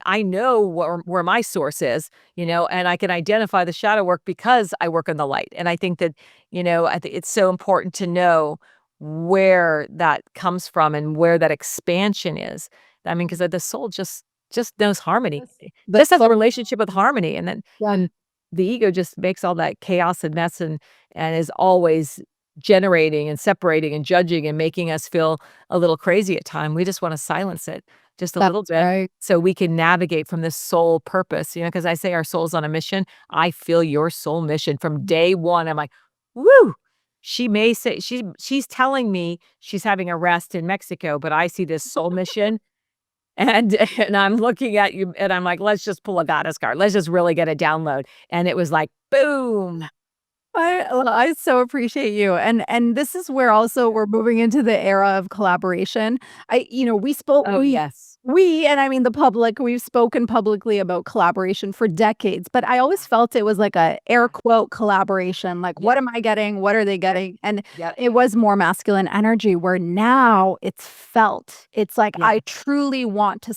I know where my source is, and I can identify the shadow work because I work in the light. And I think that, I think it's so important to know where that comes from and where that expansion is. I mean, because the soul just knows harmony. The Just has a soul relationship with harmony. And then Yeah. and the ego just makes all that chaos and mess, and is always generating and separating and judging and making us feel a little crazy at time. We just want to silence it just a little That's bit right. so we can navigate from this soul purpose, because I say our soul's on a mission. I feel your soul mission from day one. I'm like, woo. She may say she's telling me she's having a rest in Mexico, but I see this soul mission. And I'm looking at you and I'm like, let's just pull a goddess card. Let's just really get a download. And it was like, boom. I so appreciate you, and this is where also we're moving into the era of collaboration. We spoke Oh, yes. we and I mean the public, we've spoken publicly about collaboration for decades, but I always felt it was like a air quote collaboration, like what am I getting? What are they getting? And Yep. it was more masculine energy where now it's felt. It's like Yeah. I truly want to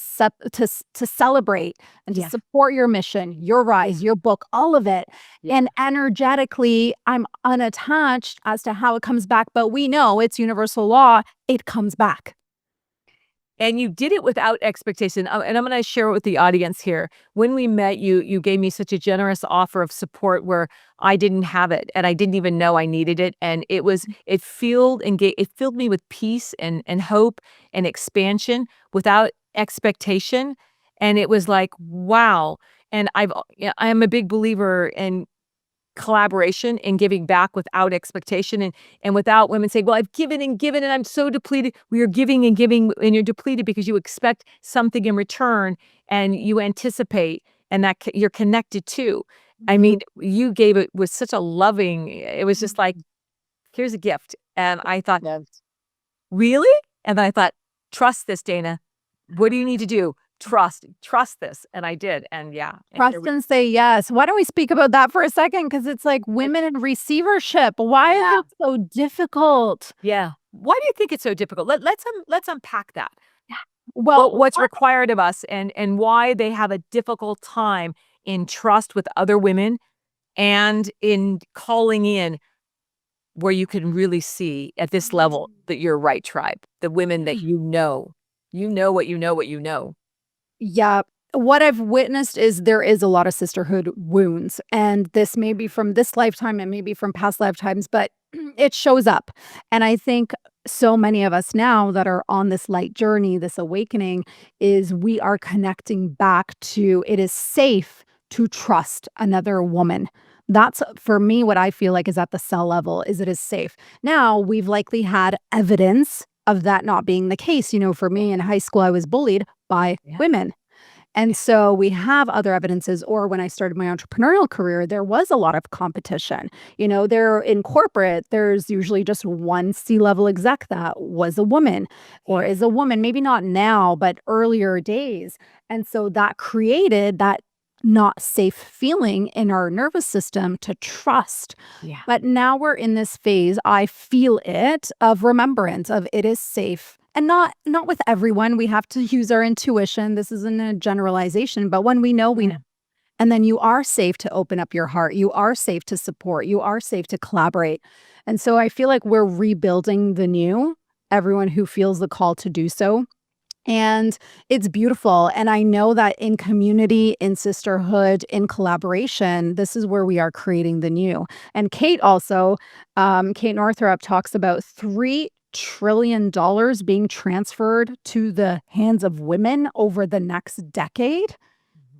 to celebrate and to Yeah. support your mission, your rise, your book, all of it. Yeah. And energetically, I'm unattached as to how it comes back, but we know it's universal law. It comes back. And you did it without expectation. And I'm going to share it with the audience here. When we met, you gave me such a generous offer of support where I didn't have it and I didn't even know I needed it. And it filled me with peace and hope and expansion without expectation. And it was like, wow. And I'm a big believer in collaboration and giving back without expectation and without women saying, well, I've given and I'm so depleted. We are giving and you're depleted because you expect something in return and you anticipate and that you're connected to. I mean, you gave it with such a loving, it was just like, here's a gift. And I thought, Yes. really? And then I thought, trust this, Dana. What do you need to do? Trust this. And I did. And yeah. Trust and say yes. Why don't we speak about that for a second? Because it's like women in receivership. Why is it so difficult? Yeah. Why do you think it's so difficult? Let's unpack that. Well, What's required of us and why they have a difficult time in trust with other women and in calling in where you can really see at this level that you're right tribe, the women that you know what you know what you know. yeah. What I've witnessed is there is a lot of sisterhood wounds, and this may be from this lifetime and maybe from past lifetimes, but it shows up. And I think so many of us now that are on this light journey, this awakening, is we are connecting back to it is safe to trust another woman. That's for me what I feel like is at the cell level is it is safe. Now, we've likely had evidence of that not being the case. For me in high school, I was bullied by women. And so we have other evidences, or when I started my entrepreneurial career, there was a lot of competition. There in corporate, there's usually just one C-level exec that was a woman or is a woman, maybe not now, but earlier days. And so that created that not safe feeling in our nervous system to trust. Yeah. But now we're in this phase, I feel it, of remembrance of it is safe. And not with everyone. We have to use our intuition. This isn't a generalization, but when we know, we know. And then you are safe to open up your heart. You are safe to support. You are safe to collaborate. And so I feel like we're rebuilding the new, everyone who feels the call to do so. And it's beautiful. And I know that in community, in sisterhood, in collaboration, this is where we are creating the new. And Kate also, Kate Northrup talks about $3 trillion being transferred to the hands of women over the next decade.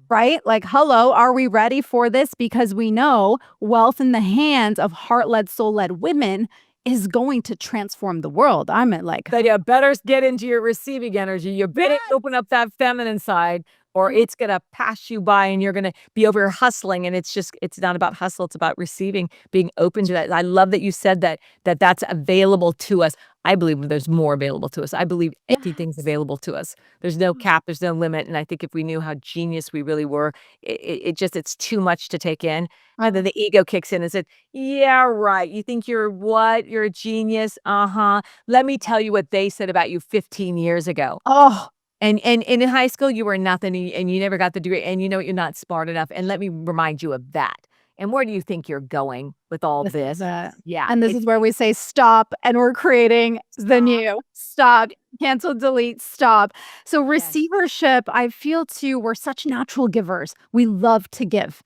Right? Like, hello, are we ready for this? Because we know wealth in the hands of heart-led, soul-led women is going to transform the world. I'm at like, But you better get into your receiving energy. You better open up that feminine side or it's going to pass you by and you're going to be over here hustling. And it's not about hustle. It's about receiving, being open to that. I love that you said that's available to us. I believe there's more available to us. I believe everything's available to us. There's no cap. There's no limit. And I think if we knew how genius we really were, it's too much to take in. And then the ego kicks in and says, yeah, right. You think you're what? You're a genius? Uh-huh. Let me tell you what they said about you 15 years ago. oh, And in high school, you were nothing and you never got the degree and you know you're not smart enough. And let me remind you of that. And where do you think you're going with all this this? is it. Yeah. And this is where we say stop, and we're creating the new. Stop, cancel, delete, stop. So receivership, I feel too, we're such natural givers. We love to give,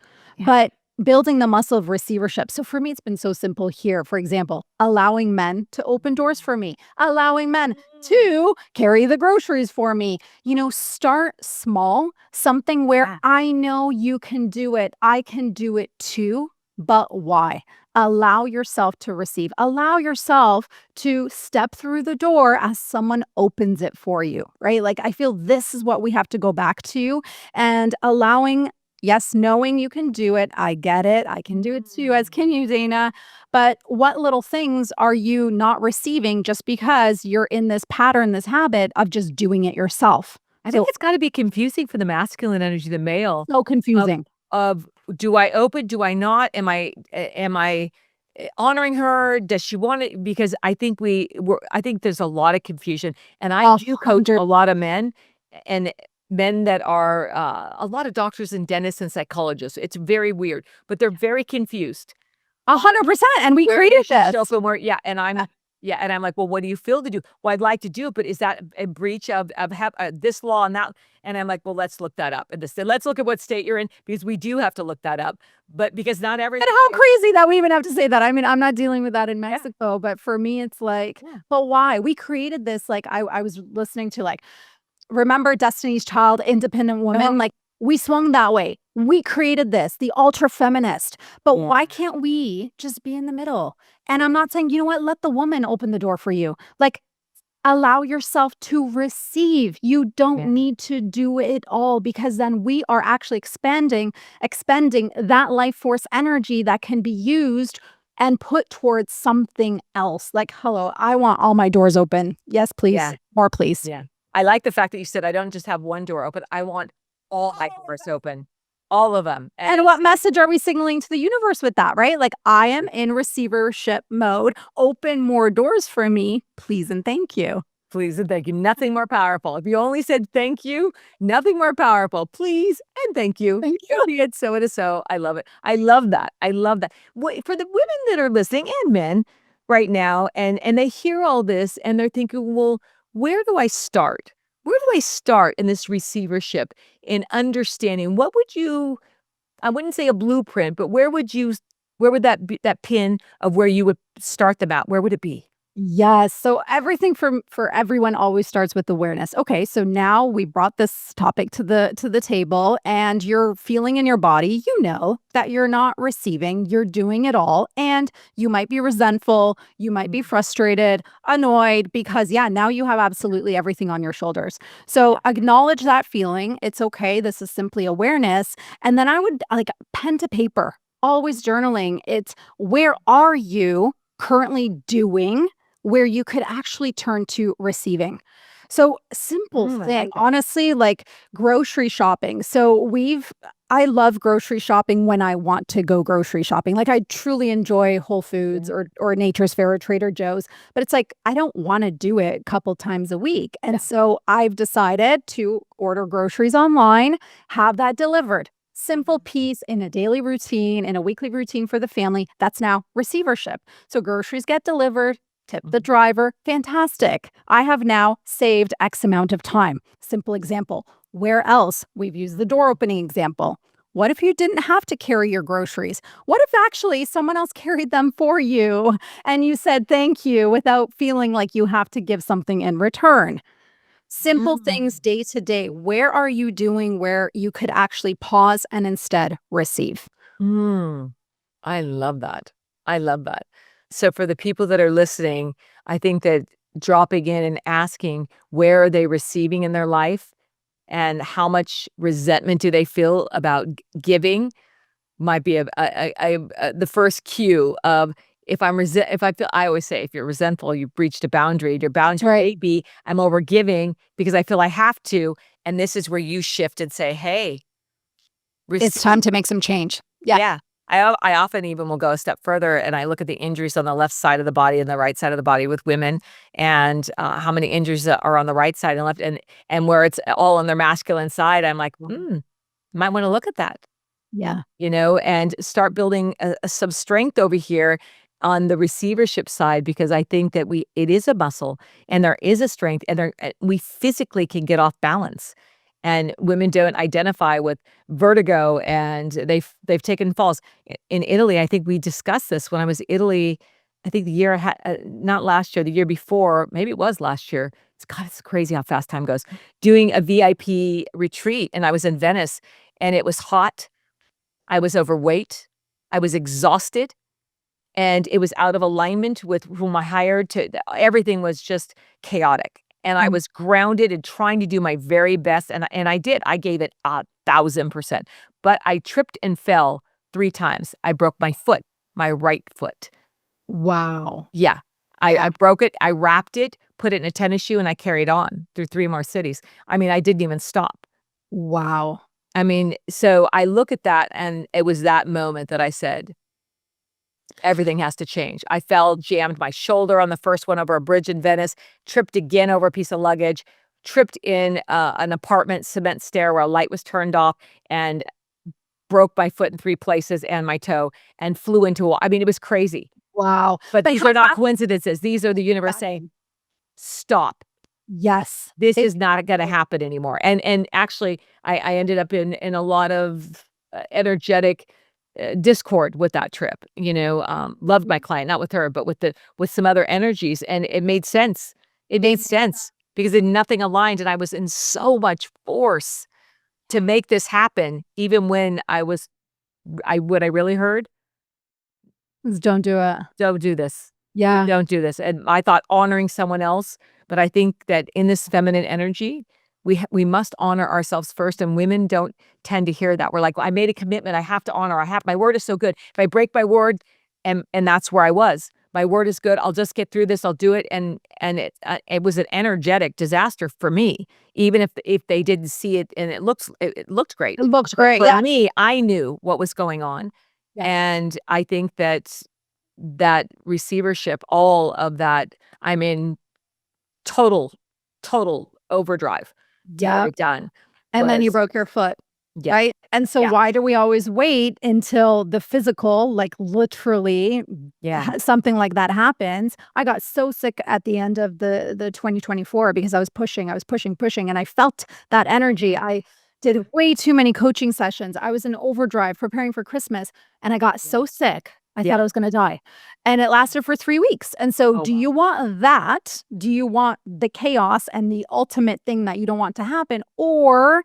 but building the muscle of receivership. So for me, it's been so simple here. For example, allowing men to open doors for me, allowing men to carry the groceries for me. Start small, something where I know you can do it. I can do it too. But why? Allow yourself to receive. Allow yourself to step through the door as someone opens it for you, right? Like, I feel this is what we have to go back to, and allowing, yes, knowing you can do it. I get it. I can do it too, as can you, Dana. But what little things are you not receiving just because you're in this pattern, this habit of just doing it yourself? I think it's got to be confusing for the masculine energy, the male. So confusing. Of do I open? Do I not? Am I honoring her? Does she want it? Because I think I think there's a lot of confusion, and I do coach a lot of men and men that are a lot of doctors and dentists and psychologists. It's very weird, but they're very confused. 100%. And we created this. And I'm like, well, what do you feel to do? Well, I'd like to do it, but is that a breach of this law and that? And I'm like, well, let's look that up. And let's look at what state you're in, because we do have to look that up. But because not every. And how crazy that we even have to say that. I mean, I'm not dealing with that in Mexico, but for me, it's like, but why? We created this. Like, I was listening to remember Destiny's Child, Independent Woman? Like, we swung that way. We created this, the ultra feminist. But why can't we just be in the middle? And I'm not saying, you know what, let the woman open the door for you. Like, allow yourself to receive. You don't need to do it all, because then we are actually expending that life force energy that can be used and put towards something else. Like, hello, I want all my doors open. Yes, please. Yeah. More, please. Yeah. I like the fact that you said, I don't just have one door open. I want all my doors open, all of them. And what message are we signaling to the universe with that, right? Like, I am in receivership mode. Open more doors for me, please and thank you. Please and thank you. Nothing more powerful. If you only said thank you, nothing more powerful. Please and thank you. Thank you. Be it so, it is so. I love it. I love that. I love that. For the women that are listening, and men right now, and they hear all this and they're thinking, well, where do I start? Where do I start in this receivership, in understanding? What would you, I wouldn't say a blueprint, but where would that be, that pin of where you would start them out? Where would it be? Yes. So everything for everyone always starts with awareness. Okay, so now we brought this topic to the table, and you're feeling in your body, you know that you're not receiving, you're doing it all, and you might be resentful, you might be frustrated, annoyed, because now you have absolutely everything on your shoulders. So acknowledge that feeling. It's okay. This is simply awareness. And then I would, like, pen to paper, always journaling. It's, where are you currently doing where you could actually turn to receiving? So simple thing, honestly, like grocery shopping. So I love grocery shopping when I want to go grocery shopping. Like, I truly enjoy Whole Foods or Nature's Fair or Trader Joe's, but it's like, I don't want to do it a couple times a week. And so I've decided to order groceries online, have that delivered. Simple piece in a daily routine, in a weekly routine for the family. That's now receivership. So groceries get delivered, tip the driver, fantastic. I have now saved X amount of time. Simple example. Where else? We've used the door opening example. What if you didn't have to carry your groceries? What if actually someone else carried them for you and you said thank you without feeling like you have to give something in return? Simple things day to day. Where are you doing where you could actually pause and instead receive? I love that. I love that. So for the people that are listening, I think that dropping in and asking, where are they receiving in their life, and how much resentment do they feel about giving, might be the first cue of, if I feel, I always say, if you're resentful, you've breached a boundary. Your boundary may be, I'm over giving because I feel I have to. And this is where you shift and say, hey, it's time to make some change. Yeah. I often even will go a step further, and I look at the injuries on the left side of the body and the right side of the body with women, and how many injuries are on the right side and left, and where it's all on their masculine side. I'm like, might want to look at that. Yeah. And start building some strength over here on the receivership side, because I think that it is a muscle, and there is a strength, and we physically can get off balance. And women don't identify with vertigo, and they've taken falls. In Italy, I think we discussed this when I was in Italy. I think the year not last year, the year before, maybe it was last year. It's crazy how fast time goes. Doing a VIP retreat, and I was in Venice, and it was hot. I was overweight. I was exhausted, and it was out of alignment with whom I hired. Everything was just chaotic. And I was grounded and trying to do my very best. And I did. I gave it 1,000%. But I tripped and fell 3 times. I broke my foot, my right foot. Wow. Yeah. I broke it. I wrapped it, put it in a tennis shoe, and I carried on through 3 more cities. I mean, I didn't even stop. Wow. I mean, so I look at that, and it was that moment that I said, everything has to change. I jammed my shoulder on the first one over a bridge in Venice, tripped again over a piece of luggage, tripped in an apartment cement stair where a light was turned off, and broke my foot in 3 places and my toe, and flew into a wall. I mean, it was crazy. Wow. But these are not coincidences. These are the universe saying, stop. Yes. This is not going to happen anymore. And actually, I ended up in a lot of energetic discord with that trip. Loved my client, not with her, but with some other energies, and it made sense. It made sense. because then nothing aligned and I was in so much force to make this happen, even when what I really heard, Just don't do it. "Don't do this. Yeah. Don't do this." And I thought honoring someone else, but I think that in this feminine energy, we must honor ourselves first, and women don't tend to hear that. We're like, "Well, I made a commitment. I have to honor. I have my word is so good. If I break my word," and that's where I was. My word is good. I'll just get through this. I'll do it. And it was an energetic disaster for me, even if they didn't see it and it looked great. It looks great. For Yeah. me, I knew what was going on. Yeah. And I think that receivership, all of that, I'm in total overdrive to get Yeah. it done. And then you Was broke your foot. Yeah. Right? And so Yeah. why do we always wait until the physical, like literally Yeah. something like that happens? I got so sick at the end of the 2024 because I was pushing, pushing, and I felt that energy. I did way too many coaching sessions. I was in overdrive preparing for Christmas, and I got so sick. I Yeah. thought I was going to die. And it lasted for 3 weeks. And so Oh, do wow. you want that? Do you want the chaos and the ultimate thing that you don't want to happen, or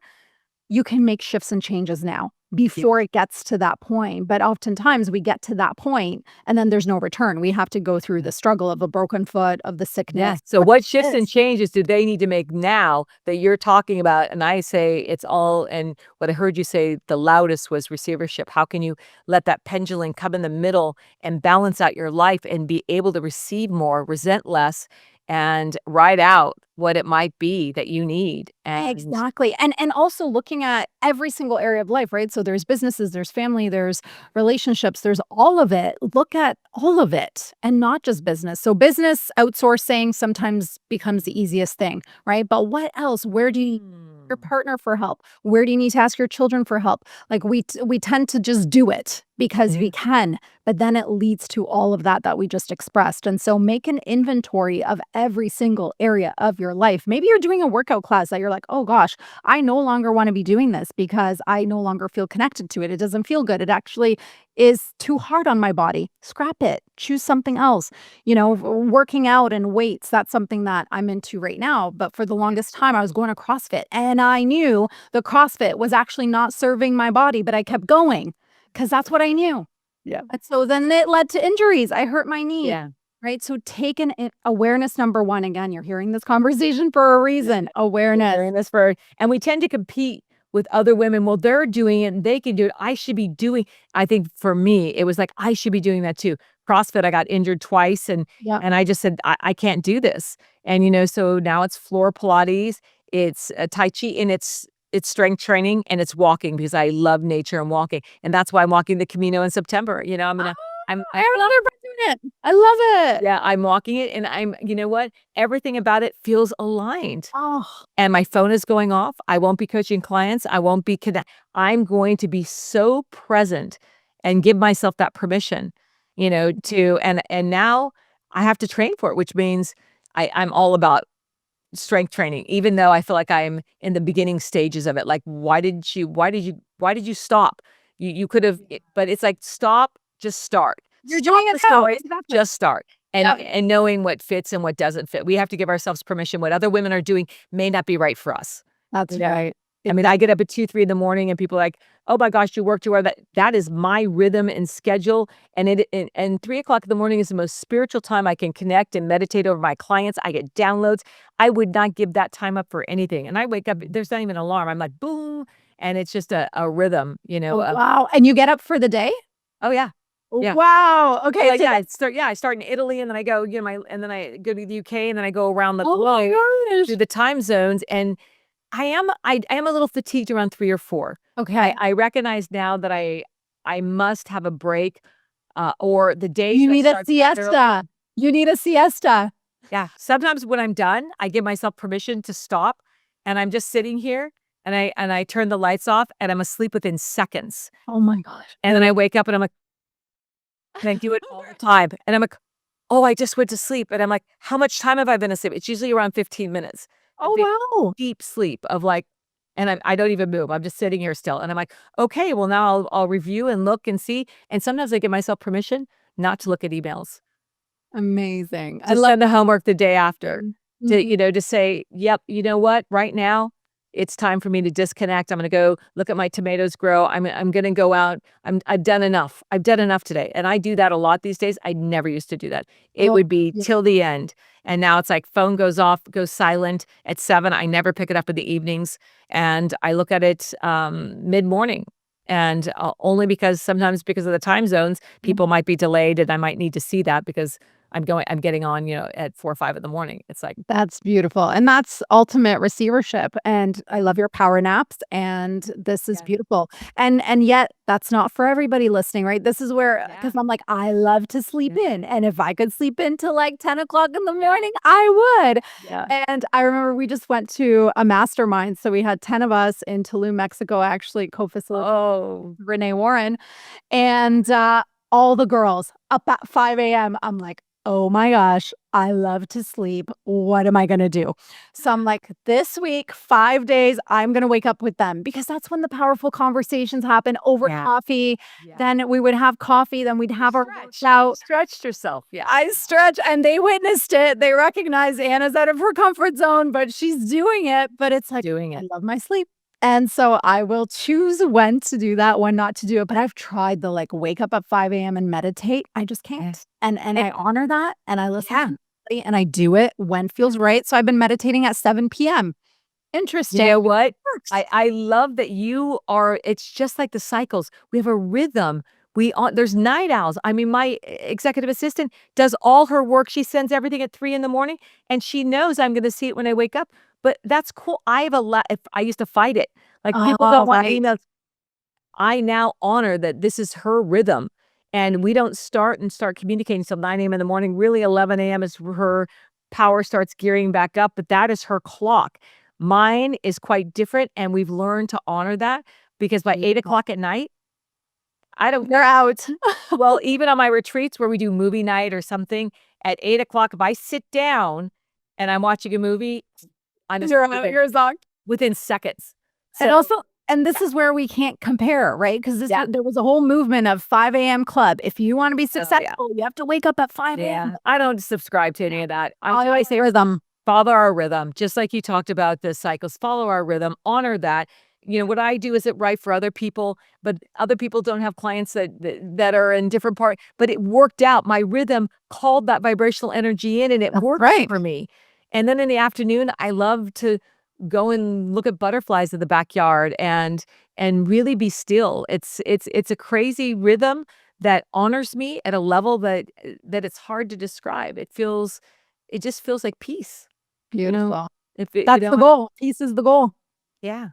you can make shifts and changes now before it gets to that point? But oftentimes we get to that point and then there's no return. We have to go through the struggle of a broken foot, of the sickness. Yeah. So what shifts and Yes. changes do they need to make now that you're talking about? And I say it's all, and what I heard you say the loudest was receivership. How can you let that pendulum come in the middle and balance out your life and be able to receive more, resent less, and ride out what it might be that you need? And Exactly. And also looking at every single area of life, right? So there's businesses, there's family, there's relationships, there's all of it. Look at all of it and not just business. So business outsourcing sometimes becomes the easiest thing, right? But what else? Where do you your partner for help? Where do you need to ask your children for help? Like we tend to just do it because we can, but then it leads to all of that we just expressed. And so make an inventory of every single area of your life. Maybe you're doing a workout class that you're like, oh gosh, I no longer want to be doing this because I no longer feel connected to it. It doesn't feel good. It actually is too hard on my body. Scrap it. Choose something else. Working out and weights, that's something that I'm into right now. But for the longest time, I was going to CrossFit and I knew the CrossFit was actually not serving my body, but I kept going because that's what I knew. Yeah. And so then it led to injuries. I hurt my knee. Yeah. Right. So take an awareness number one. Again, you're hearing this conversation for a reason. Awareness. Hearing this for, and we tend to compete with other women. Well, they're doing it and they can do it. I should be doing. I think for me, it was like I should be doing that too. CrossFit, I got injured twice, and Yeah. I just said I can't do this. And so now it's floor Pilates, it's Tai Chi, and it's strength training, and it's walking because I love nature and walking, and that's why I'm walking the Camino in September. I have another friend doing it. I love it. Yeah, I'm walking it, and you know what? Everything about it feels aligned. Oh, And my phone is going off. I won't be coaching clients. I won't be I'm going to be so present and give myself that permission, and now I have to train for it, which means I'm all about strength training, even though I feel like I'm in the beginning stages of it. Like, why did you stop? You could have, but it's like, stop, just start. you're Stop doing the it now. story, Exactly. just start. And Yeah. and knowing what fits and what doesn't fit. We have to give ourselves permission. What other women are doing may not be right for us. That's Yeah. right. I mean, I get up at 2, 3 in the morning and people are like, "Oh my gosh, you work too hard." That is my rhythm and schedule. And 3 o'clock in the morning is the most spiritual time I can connect and meditate over my clients. I get downloads. I would not give that time up for anything. And I wake up, there's not even an alarm. I'm like, boom. And it's just a rhythm, Oh, wow. And you get up for the day? oh yeah. Yeah. Wow. Okay. Like, so I start in Italy, and then I go, and then I go to the UK, and then I go around the oh my globe gosh. through the time zones. And I am a little fatigued around 3 or 4. Okay. I recognize now that I must have a break, or the day You should need a start better. siesta. You need a siesta. Yeah. Sometimes when I'm done, I give myself permission to stop, and I'm just sitting here, and I turn the lights off, and I'm asleep within seconds. Oh my gosh. And then I wake up, and I'm like, and I do it all the time. And I'm like, oh, I just went to sleep. And I'm like, how much time have I been asleep? It's usually around 15 minutes. Oh, wow. Deep sleep of like, and I don't even move. I'm just sitting here still. And I'm like, okay, well now I'll review and look and see. And sometimes I give myself permission not to look at emails. Amazing. I Just love send the homework the day after. to, to say, yep, you know what, right now, it's time for me to disconnect. I'm going to go look at my tomatoes grow. I'm going to go out. I've done enough. I've done enough today. And I do that a lot these days. I never used to do that. It Oh, would be yeah. till the end. And now it's like phone goes off, goes silent at 7. I never pick it up in the evenings. And I look at it mid-morning. And only sometimes because of the time zones, people might be delayed and I might need to see that because I'm getting on, at 4 or 5 in the morning. It's like, That's beautiful, and that's ultimate receivership, and I love your power naps, and this is yeah. beautiful, and yet that's not for everybody listening, right? This is where, because 'cause I'm like, I love to sleep in, and if I could sleep in till, like, 10 o'clock in the morning, I would, Yeah. and I remember we just went to a mastermind, so we had 10 of us in Tulum, Mexico, actually co-facilitated Oh, Renee Warren, and, all the girls up at 5 a.m. I'm like, "Oh my gosh, I love to sleep. What am I gonna do?" So I'm like, "This week, 5 days, I'm gonna wake up with them," because that's when the powerful conversations happen over yeah. coffee. Yeah. Then we would have coffee, then we'd have our Stretch. workout. Stretched yourself. Yeah. I stretch, and they witnessed it. They recognize Anna's out of her comfort zone, but she's doing it, but it's like, Doing I it. love my sleep. And so I will choose when to do that, when not to do it, but I've tried the, like, wake up at 5 a.m. and meditate. I just can't. And I honor that, and I listen to Yeah. my body, and I do it when feels right. So I've been meditating at 7 p.m. You Interesting. know what? Works. I love that it's just like the cycles. We have a rhythm. There's night owls. I mean, my executive assistant does all her work. She sends everything at 3 in the morning and she knows I'm going to see it when I wake up. But that's cool. I have a lot. I used to fight it. Like people don't Oh, want right. emails. I now honor that this is her rhythm. And we don't start communicating till 9 a.m. in the morning. Really, 11 a.m. is her power starts gearing back up, but that is her clock. Mine is quite different, and we've learned to honor that because by 8 Beautiful. o'clock at night, I don't, They're out. well, even on my retreats where we do movie night or something, at 8 o'clock, if I sit down and I'm watching a movie, I'm You're out. within, You're zonked. within seconds. And So, also, and this is where we can't compare, right? Because yeah. there was a whole movement of 5 a.m. club. If you wanna be Oh, yeah. successful, you have to wake up at 5 Yeah. a.m. I don't subscribe to any of that. I always say rhythm. Follow our rhythm, just like you talked about the cycles. Follow our rhythm, honor that. What I do isn't right for other people, but other people don't have clients that are in different part. But it worked out. My rhythm called that vibrational energy in, and it That's worked right. for me. And then in the afternoon, I love to go and look at butterflies in the backyard and really be still. It's a crazy rhythm that honors me at a level that it's hard to describe. It just feels like peace. Beautiful. If it, That's the goal. Peace is the goal. yeah.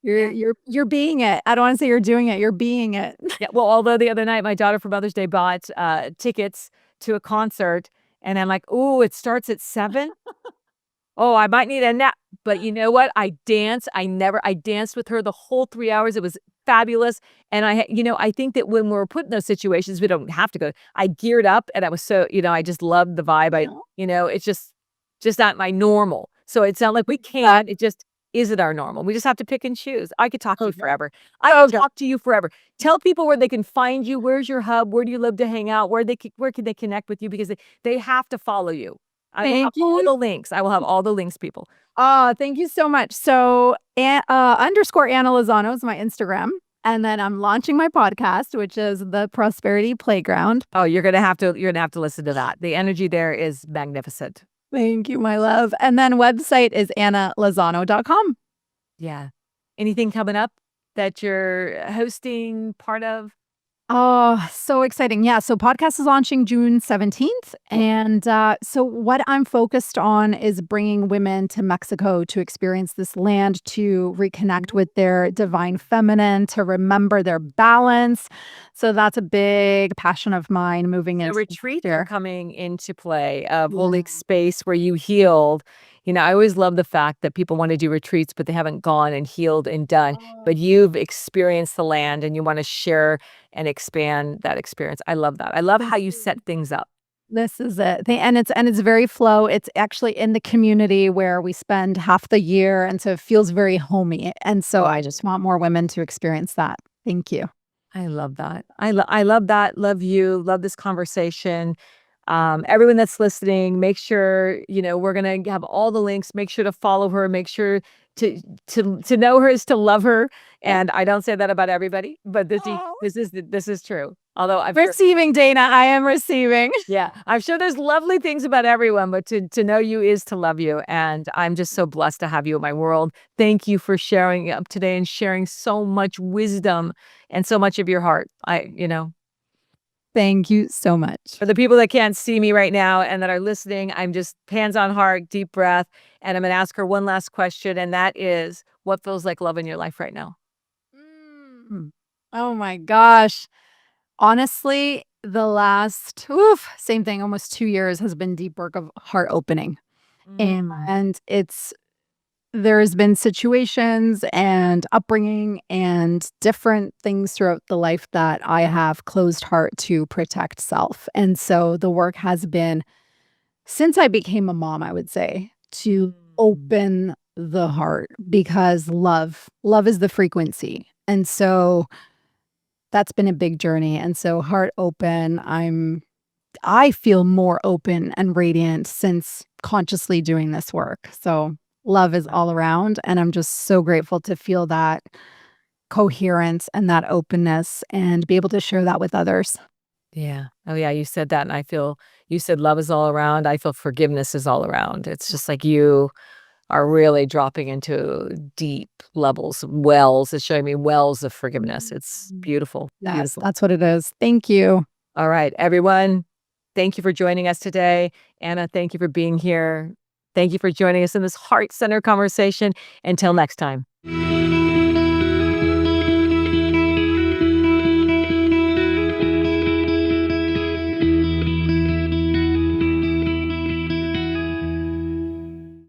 You're being it. I don't wanna say you're doing it, you're being it. Yeah. Well, although the other night my daughter for Mother's Day bought tickets to a concert, and I'm like, "Oh, it starts at 7. Oh, I might need a nap." But you know what? I danced with her the whole 3 hours. It was fabulous. And I think that when we're put in those situations, we don't have to go. I geared up and I was so, I just loved the vibe. It's just not my normal. So it's not like we can't. It just isn't our normal. We just have to pick and choose. I could talk to you forever. I could talk to you forever. Tell people where they can find you. Where's your hub? Where do you live to hang out? Where can they connect with you? Because they have to follow you. I will have Thank all you. the links. I will have all the links, people. Oh, thank you so much. So, underscore Anna Lozano is my Instagram. And then I'm launching my podcast, which is the Prosperity Playground. Oh, you're gonna have to listen to that. The energy there is magnificent. Thank you, my love. And then website is annalozano.com. Yeah. Anything coming up that you're hosting part of? Oh, so exciting. Yeah. So podcast is launching June 17th. And so what I'm focused on is bringing women to Mexico to experience this land, to reconnect with their divine feminine, to remember their balance. So that's a big passion of mine moving The into retreats there. are coming into play of holding space where you healed. I always love the fact that people want to do retreats, but they haven't gone and healed and done. But you've experienced the land and you want to share and expand that experience. I love that. I love how you set things up. This is it. And it's very flow. It's actually in the community where we spend half the year. And so it feels very homey. And so I just want more women to experience that. Thank you. I love that. I love that. Love you. Love this conversation. Everyone that's listening, make sure, we're going to have all the links. Make sure to follow her. Make sure to know her is to love her. And I don't say that about everybody, but this is true. Although I'm receiving, Dana, I am receiving. Yeah, I'm sure there's lovely things about everyone, but to know you is to love you. And I'm just so blessed to have you in my world. Thank you for sharing up today and sharing so much wisdom and so much of your heart. Thank you so much. For the people that can't see me right now and that are listening, I'm just hands on heart, deep breath. And I'm going to ask her one last question. And that is, what feels like love in your life right now? Oh my gosh. Honestly, the last, same thing, almost 2 years has been deep work of heart opening. And there's been situations and upbringing and different things throughout the life that I have closed heart to protect self. And so the work has been, since I became a mom, I would say, to open the heart, because love is the frequency. And so that's been a big journey. And so heart open, I feel more open and radiant since consciously doing this work. So love is all around. And I'm just so grateful to feel that coherence and that openness and be able to share that with others. Yeah. Oh, yeah. You said that. And you said love is all around. I feel forgiveness is all around. It's just like you are really dropping into deep levels, wells. It's showing me wells of forgiveness. It's beautiful. Yes, Beautiful. that's what it is. Thank you. All right, everyone. Thank you for joining us today. Anna, thank you for being here. Thank you for joining us in this heart-centered conversation. Until next time.